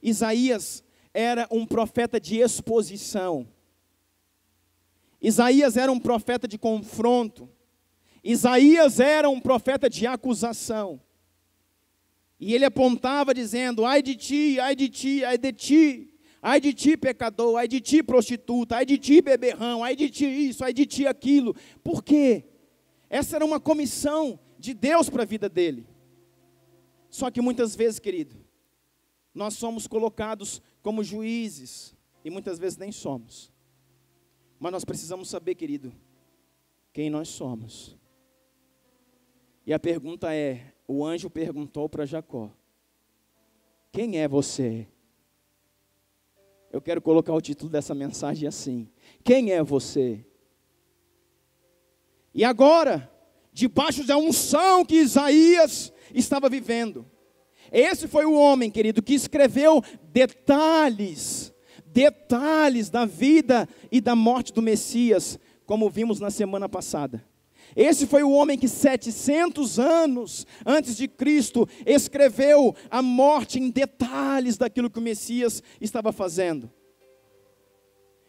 Isaías era um profeta de exposição. Isaías era um profeta de confronto. Isaías era um profeta de acusação. E ele apontava dizendo: ai de ti, ai de ti, ai de ti, ai de ti pecador, ai de ti prostituta, ai de ti beberrão, ai de ti isso, ai de ti aquilo. Por quê? Essa era uma comissão de Deus para a vida dele. Só que muitas vezes, querido, nós somos colocados como juízes, e muitas vezes nem somos. Mas nós precisamos saber, querido, quem nós somos. E a pergunta é, o anjo perguntou para Jacó: quem é você? Eu quero colocar o título dessa mensagem assim: quem é você? E agora, debaixo da unção que Isaías estava vivendo, esse foi o homem, querido, que escreveu detalhes da vida e da morte do Messias, como vimos na semana passada. Esse foi o homem que 700 anos antes de Cristo escreveu a morte em detalhes daquilo que o Messias estava fazendo.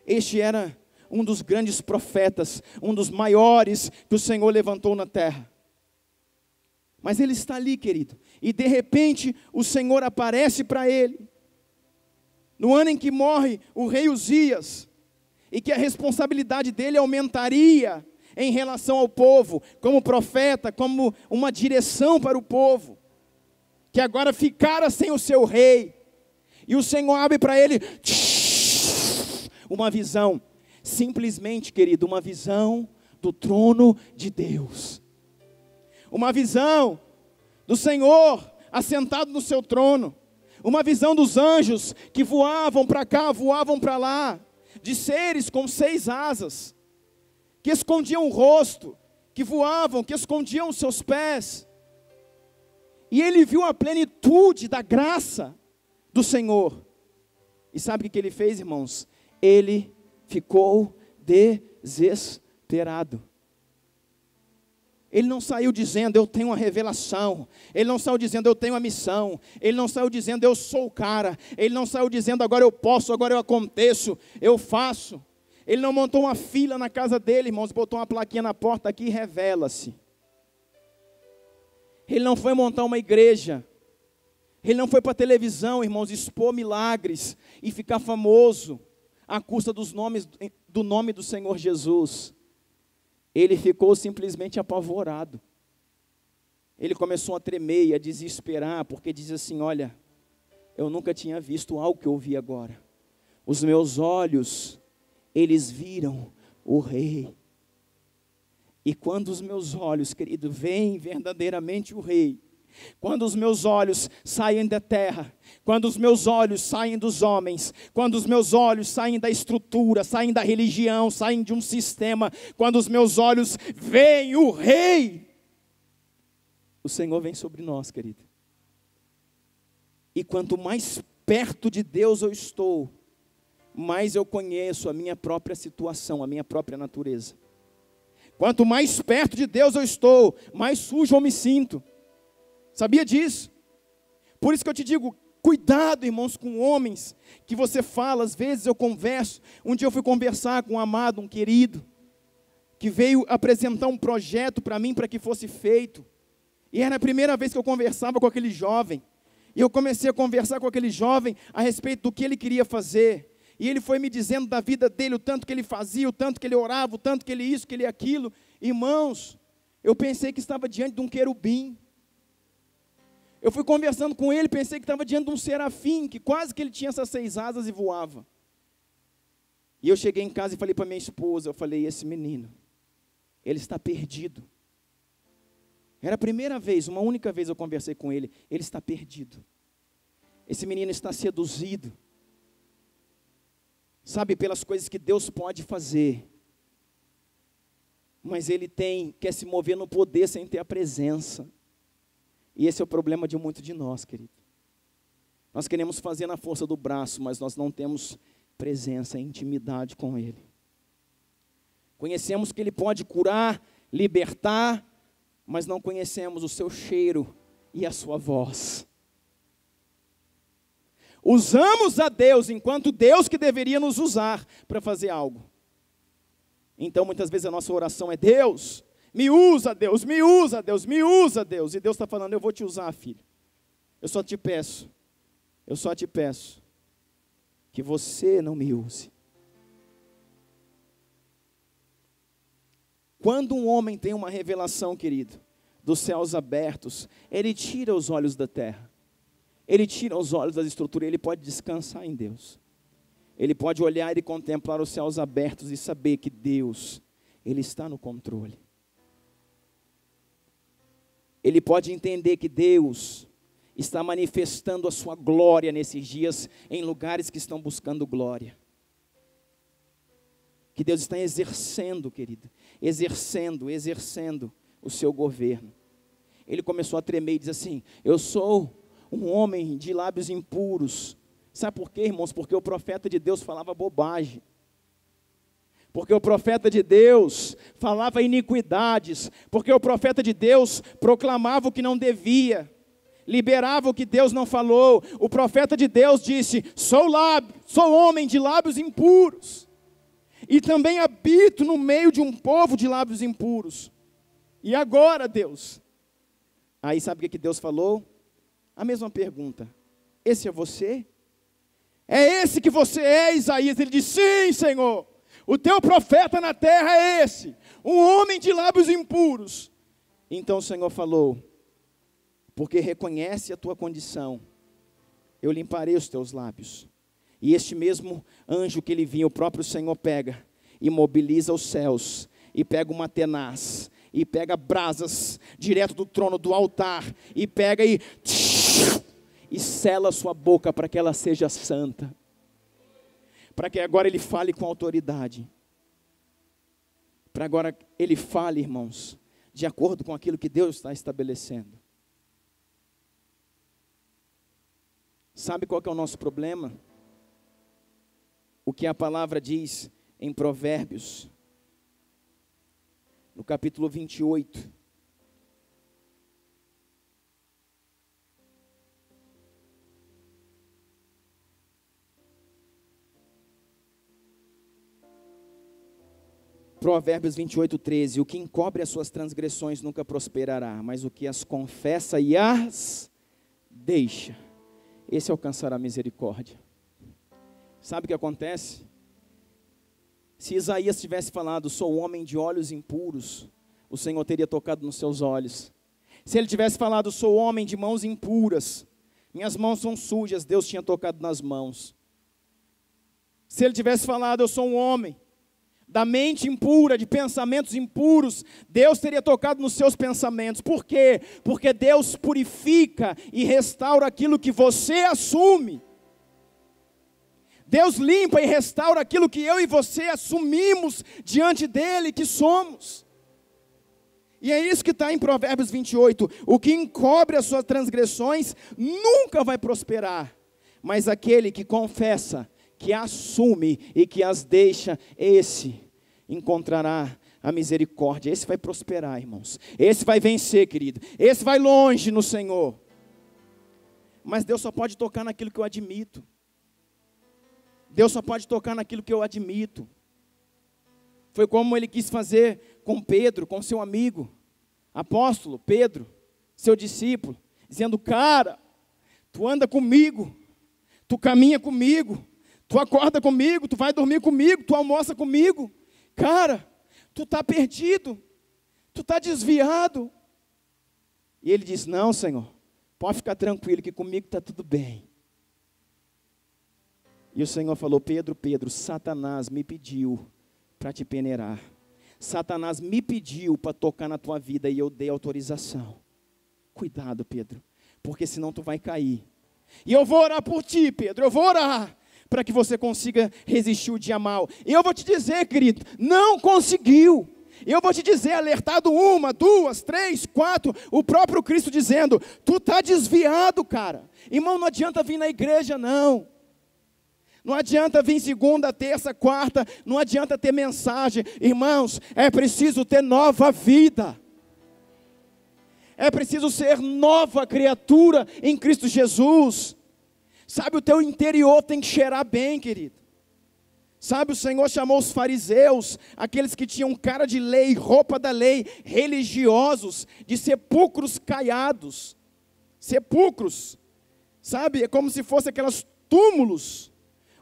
Este era um dos grandes profetas, um dos maiores que o Senhor levantou na terra. Mas ele está ali, querido, e de repente o Senhor aparece para ele, no ano em que morre o rei Uzias, e que a responsabilidade dele aumentaria em relação ao povo, como profeta, como uma direção para o povo, que agora ficara sem o seu rei, e o Senhor abre para ele uma visão, simplesmente, querido, uma visão do trono de Deus, uma visão do Senhor assentado no seu trono, uma visão dos anjos que voavam para cá, voavam para lá, de seres com 6 asas, que escondiam o rosto, que voavam, que escondiam os seus pés. E ele viu a plenitude da graça do Senhor. E sabe o que ele fez, irmãos? Ele ficou desesperado. Ele não saiu dizendo: eu tenho uma revelação. Ele não saiu dizendo: eu tenho uma missão. Ele não saiu dizendo: eu sou o cara. Ele não saiu dizendo: agora eu posso, agora eu aconteço, eu faço. Ele não montou uma fila na casa dele, irmãos, botou uma plaquinha na porta aqui: revela-se. Ele não foi montar uma igreja. Ele não foi para a televisão, irmãos, expor milagres e ficar famoso à custa do nome do Senhor Jesus. Ele ficou simplesmente apavorado. Ele começou a tremer e a desesperar, porque diz assim: olha, eu nunca tinha visto algo que eu vi agora. Os meus olhos, eles viram o Rei. E quando os meus olhos, querido, veem verdadeiramente o Rei, quando os meus olhos saem da terra, quando os meus olhos saem dos homens, quando os meus olhos saem da estrutura, saem da religião, saem de um sistema, quando os meus olhos veem o Rei, o Senhor vem sobre nós, querido. E quanto mais perto de Deus eu estou, mais eu conheço a minha própria situação, a minha própria natureza. Quanto mais perto de Deus eu estou, mais sujo eu me sinto. Sabia disso? Por isso que eu te digo, cuidado, irmãos, com homens que você fala. Às vezes eu converso. Um dia eu fui conversar com um amado, um querido, que veio apresentar um projeto para mim, para que fosse feito. E era a primeira vez que eu conversava com aquele jovem. E eu comecei a conversar com aquele jovem a respeito do que ele queria fazer. E ele foi me dizendo da vida dele, o tanto que ele fazia, o tanto que ele orava, o tanto que ele isso, que ele aquilo. Irmãos, eu pensei que estava diante de um querubim. Eu fui conversando com ele, pensei que estava diante de um serafim, que quase que ele tinha essas 6 asas e voava. E eu cheguei em casa e falei para minha esposa, eu falei, esse menino, ele está perdido. Era a primeira vez, uma única vez eu conversei com ele, ele está perdido. Esse menino está seduzido. Sabe, pelas coisas que Deus pode fazer. Mas ele quer se mover no poder sem ter a presença. E esse é o problema de muito de nós, querido. Nós queremos fazer na força do braço, mas nós não temos presença, intimidade com ele. Conhecemos que ele pode curar, libertar, mas não conhecemos o seu cheiro e a sua voz. Usamos a Deus enquanto Deus que deveria nos usar para fazer algo. Então muitas vezes a nossa oração é: Deus, me usa Deus, me usa Deus, me usa Deus. E Deus está falando: eu vou te usar, filho. Eu só te peço que você não me use. Quando um homem tem uma revelação, querido, dos céus abertos, ele tira os olhos da terra. Ele tira os olhos das estruturas, ele pode descansar em Deus. Ele pode olhar e contemplar os céus abertos e saber que Deus, Ele está no controle. Ele pode entender que Deus está manifestando a sua glória nesses dias, em lugares que estão buscando glória. Que Deus está exercendo, querido, exercendo o seu governo. Ele começou a tremer e diz assim: eu sou um homem de lábios impuros. Sabe por quê, irmãos? Porque o profeta de Deus falava bobagem. Porque o profeta de Deus falava iniquidades. Porque o profeta de Deus proclamava o que não devia. Liberava o que Deus não falou. O profeta de Deus disse: sou homem de lábios impuros. E também habito no meio de um povo de lábios impuros. E agora, Deus? Aí sabe o que Deus falou? A mesma pergunta: esse é você? É esse que você é, Isaías? Ele disse: sim, Senhor, o teu profeta na terra é esse, um homem de lábios impuros. Então o Senhor falou: porque reconhece a tua condição, eu limparei os teus lábios. E este mesmo anjo que ele vinha, o próprio Senhor pega e mobiliza os céus, e pega uma tenaz, e pega brasas direto do trono, do altar, e pega e sela a sua boca para que ela seja santa, para que agora ele fale com autoridade, para agora ele fale, irmãos, de acordo com aquilo que Deus está estabelecendo. Sabe qual que é o nosso problema? O que a palavra diz em Provérbios, no capítulo 28. Provérbios 28, 13. O que encobre as suas transgressões nunca prosperará, mas o que as confessa e as deixa, esse alcançará misericórdia. Sabe o que acontece? Se Isaías tivesse falado: sou homem de olhos impuros, o Senhor teria tocado nos seus olhos. Se ele tivesse falado: sou homem de mãos impuras, minhas mãos são sujas, Deus tinha tocado nas mãos. Se ele tivesse falado: eu sou um homem da mente impura, de pensamentos impuros, Deus teria tocado nos seus pensamentos. Por quê? Porque Deus purifica e restaura aquilo que você assume. Deus limpa e restaura aquilo que eu e você assumimos diante dEle que somos. E é isso que está em Provérbios 28. O que encobre as suas transgressões nunca vai prosperar, mas aquele que confessa, que assume e que as deixa, esse encontrará a misericórdia. Esse vai prosperar, irmãos. Esse vai vencer, querido. Esse vai longe no Senhor. Mas Deus só pode tocar naquilo que eu admito. Deus só pode tocar naquilo que eu admito. Foi como Ele quis fazer com Pedro, com seu amigo, apóstolo Pedro, seu discípulo, dizendo: cara, tu anda comigo, tu caminha comigo, Tu acorda comigo, tu vai dormir comigo, tu almoça comigo. Cara, tu está perdido, tu está desviado. E ele diz, não, Senhor, pode ficar tranquilo que comigo está tudo bem. E o Senhor falou, Pedro, Satanás me pediu para te peneirar. Satanás me pediu para tocar na tua vida e eu dei autorização. Cuidado, Pedro, porque senão tu vai cair. E eu vou orar por ti, Pedro, eu vou orar para que você consiga resistir o dia mal. E eu vou te dizer, querido, não conseguiu. Eu vou te dizer, alertado 1, 2, 3, 4, o próprio Cristo dizendo, tu está desviado, cara. Irmão, não adianta vir na igreja, não. Não adianta vir segunda, terça, quarta, não adianta ter mensagem. Irmãos, é preciso ter nova vida. É preciso ser nova criatura em Cristo Jesus. Sabe, o teu interior tem que cheirar bem, querido. Sabe, o Senhor chamou os fariseus, aqueles que tinham cara de lei, roupa da lei, religiosos, de sepulcros caiados. Sepulcros, sabe, é como se fosse aquelas túmulos,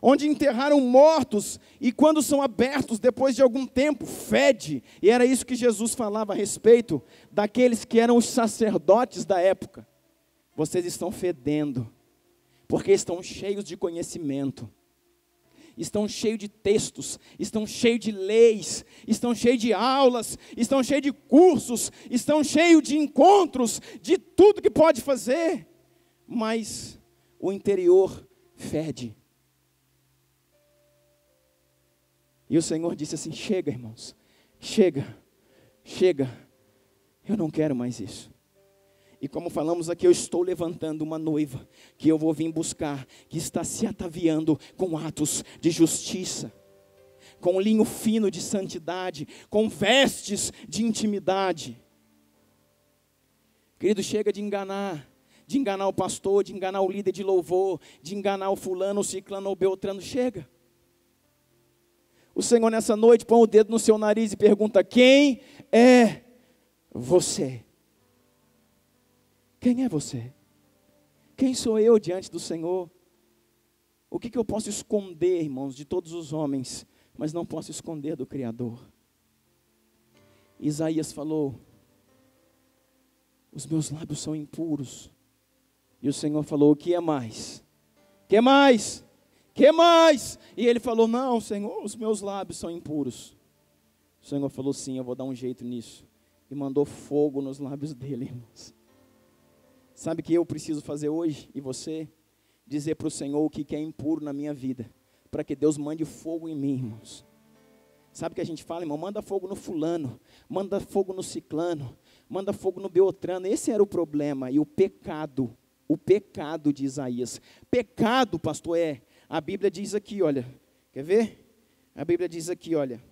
onde enterraram mortos, e quando são abertos, depois de algum tempo, fede. E era isso que Jesus falava a respeito daqueles que eram os sacerdotes da época. Vocês estão fedendo, porque estão cheios de conhecimento, estão cheios de textos, estão cheios de leis, estão cheios de aulas, estão cheios de cursos, estão cheios de encontros, de tudo que pode fazer, mas o interior fede. E o Senhor disse assim, chega, irmãos, chega, eu não quero mais isso. E como falamos aqui, eu estou levantando uma noiva, que eu vou vir buscar, que está se ataviando com atos de justiça, com linho fino de santidade, com vestes de intimidade. Querido, chega de enganar o pastor, de enganar o líder de louvor, de enganar o fulano, o ciclano, o beltrano, chega. O Senhor nessa noite põe o dedo no seu nariz e pergunta, quem é você? Quem é você? Quem sou eu diante do Senhor? O que eu posso esconder, irmãos, de todos os homens, mas não posso esconder do Criador? Isaías falou, os meus lábios são impuros. E o Senhor falou, o que é mais? Que mais? Que mais? E ele falou, não, Senhor, os meus lábios são impuros. O Senhor falou, sim, eu vou dar um jeito nisso. E mandou fogo nos lábios dele, irmãos. Sabe o que eu preciso fazer hoje? E você? Dizer para o Senhor o que é impuro na minha vida. Para que Deus mande fogo em mim, irmãos. Sabe o que a gente fala, irmão? Manda fogo no fulano. Manda fogo no ciclano. Manda fogo no beltrano. Esse era o problema. E o pecado de Isaías. Pecado, pastor, a Bíblia diz aqui, olha. Quer ver? A Bíblia diz aqui, olha.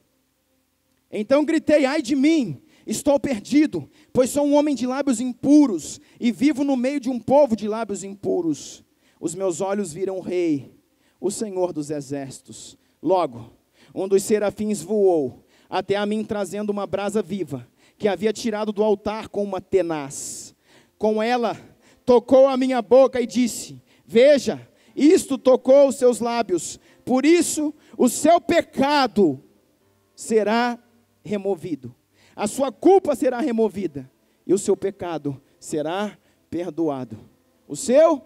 Então gritei, ai de mim. Estou perdido, pois sou um homem de lábios impuros, e vivo no meio de um povo de lábios impuros. Os meus olhos viram o Rei, o Senhor dos exércitos. Logo, um dos serafins voou até a mim, trazendo uma brasa viva, que havia tirado do altar com uma tenaz. Com ela, tocou a minha boca e disse, veja, isto tocou os seus lábios, por isso o seu pecado será removido. A sua culpa será removida e o seu pecado será perdoado. O seu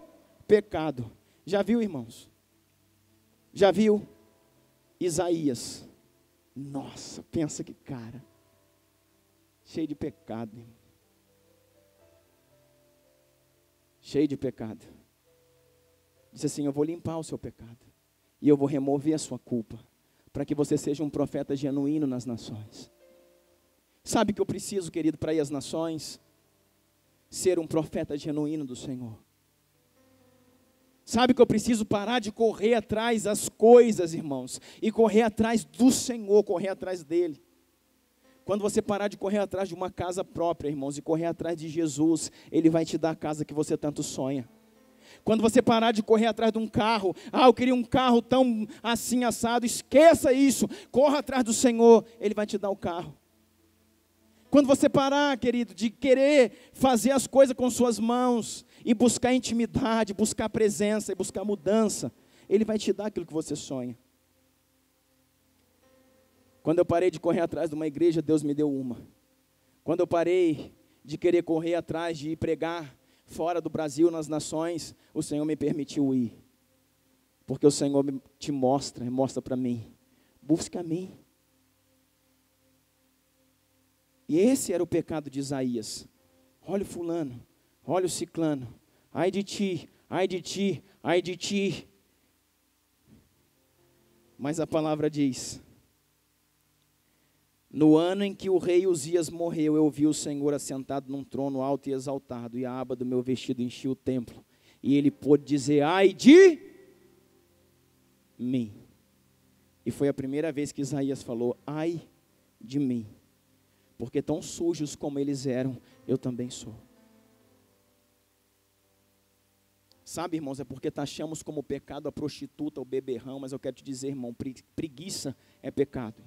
pecado. Já viu, irmãos? Já viu? Isaías. Nossa, pensa que cara. Cheio de pecado, irmão. Cheio de pecado. Disse assim, eu vou limpar o seu pecado. E eu vou remover a sua culpa. Para que você seja um profeta genuíno nas nações. Sabe o que eu preciso, querido, para ir às nações? Ser um profeta genuíno do Senhor. Sabe que eu preciso parar de correr atrás das coisas, irmãos, e correr atrás do Senhor, correr atrás dEle. Quando você parar de correr atrás de uma casa própria, irmãos, e correr atrás de Jesus, Ele vai te dar a casa que você tanto sonha. Quando você parar de correr atrás de um carro, eu queria um carro tão assim assado, esqueça isso, corra atrás do Senhor, Ele vai te dar o carro. Quando você parar, querido, de querer fazer as coisas com suas mãos, e buscar intimidade, buscar presença, e buscar mudança, Ele vai te dar aquilo que você sonha. Quando eu parei de correr atrás de uma igreja, Deus me deu uma. Quando eu parei de querer correr atrás de ir pregar fora do Brasil, nas nações, o Senhor me permitiu ir. Porque o Senhor te mostra para mim. Busca a mim. E esse era o pecado de Isaías. Olha o fulano, olha o ciclano. Ai de ti, ai de ti, ai de ti. Mas a palavra diz: no ano em que o rei Uzias morreu, eu vi o Senhor assentado num trono alto e exaltado, e a aba do meu vestido enchia o templo. E ele pôde dizer: ai de mim. E foi a primeira vez que Isaías falou: ai de mim. Porque tão sujos como eles eram, eu também sou. Sabe, irmãos, é porque taxamos como pecado a prostituta, o beberrão, mas eu quero te dizer, irmão, preguiça é pecado.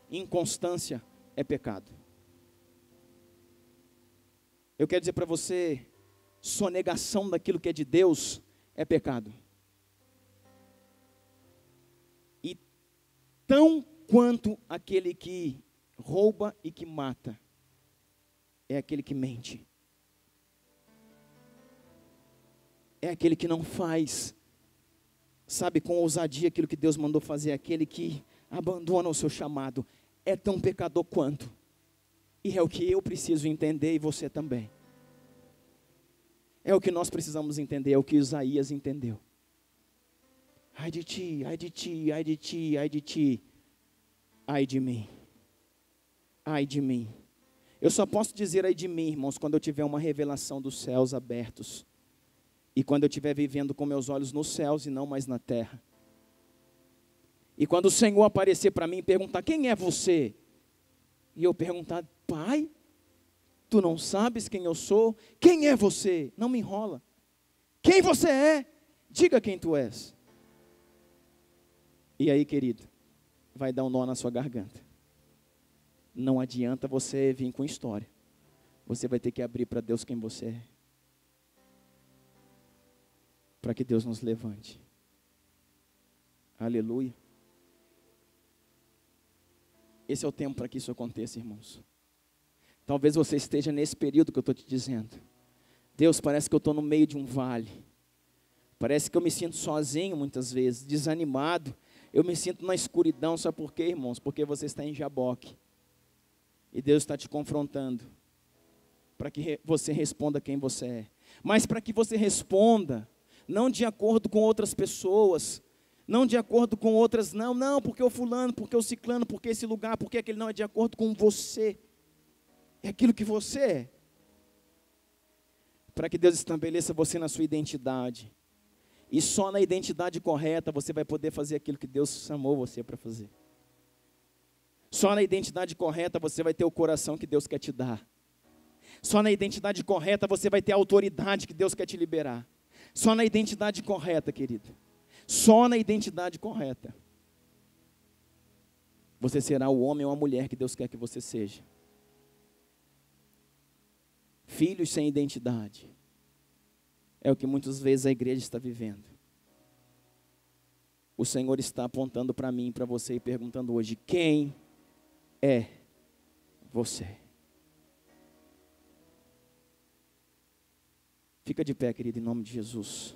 Inconstância é pecado. Eu quero dizer para você, sonegação daquilo que é de Deus é pecado. E tão quanto aquele que rouba e que mata, é aquele que mente. É aquele que não faz, sabe, com ousadia aquilo que Deus mandou fazer, aquele que abandona o seu chamado. É tão pecador quanto. E é o que eu preciso entender e você também. É o que nós precisamos entender, é o que Isaías entendeu. Ai de ti, ai de ti, ai de ti, ai de ti, ai de mim. Ai de mim. Eu só posso dizer ai de mim, irmãos, quando eu tiver uma revelação dos céus abertos. E quando eu estiver vivendo com meus olhos nos céus e não mais na terra. E quando o Senhor aparecer para mim e perguntar: quem é você? E eu perguntar: Pai, tu não sabes quem eu sou? Quem é você? Não me enrola. Quem você é? Diga quem tu és. E aí, querido, vai dar um nó na sua garganta. Não adianta você vir com história. Você vai ter que abrir para Deus quem você é. Para que Deus nos levante. Aleluia. Esse é o tempo para que isso aconteça, irmãos. Talvez você esteja nesse período que eu estou te dizendo. Deus, parece que eu estou no meio de um vale. Parece que eu me sinto sozinho muitas vezes, desanimado. Eu me sinto na escuridão. Sabe por quê, irmãos? Porque você está em Jaboque. E Deus está te confrontando. Para que você responda quem você é. Mas para que você responda, não de acordo com outras pessoas, não de acordo com outras, não, porque o fulano, porque o ciclano, porque esse lugar, porque aquele, não, é de acordo com você. É aquilo que você é. Para que Deus estabeleça você na sua identidade. E só na identidade correta você vai poder fazer aquilo que Deus chamou você para fazer. Só na identidade correta você vai ter o coração que Deus quer te dar. Só na identidade correta você vai ter a autoridade que Deus quer te liberar. Só na identidade correta, querido. Só na identidade correta. Você será o homem ou a mulher que Deus quer que você seja. Filhos sem identidade. É o que muitas vezes a igreja está vivendo. O Senhor está apontando para mim e para você e perguntando hoje: quem é você? Fica de pé, querido, em nome de Jesus.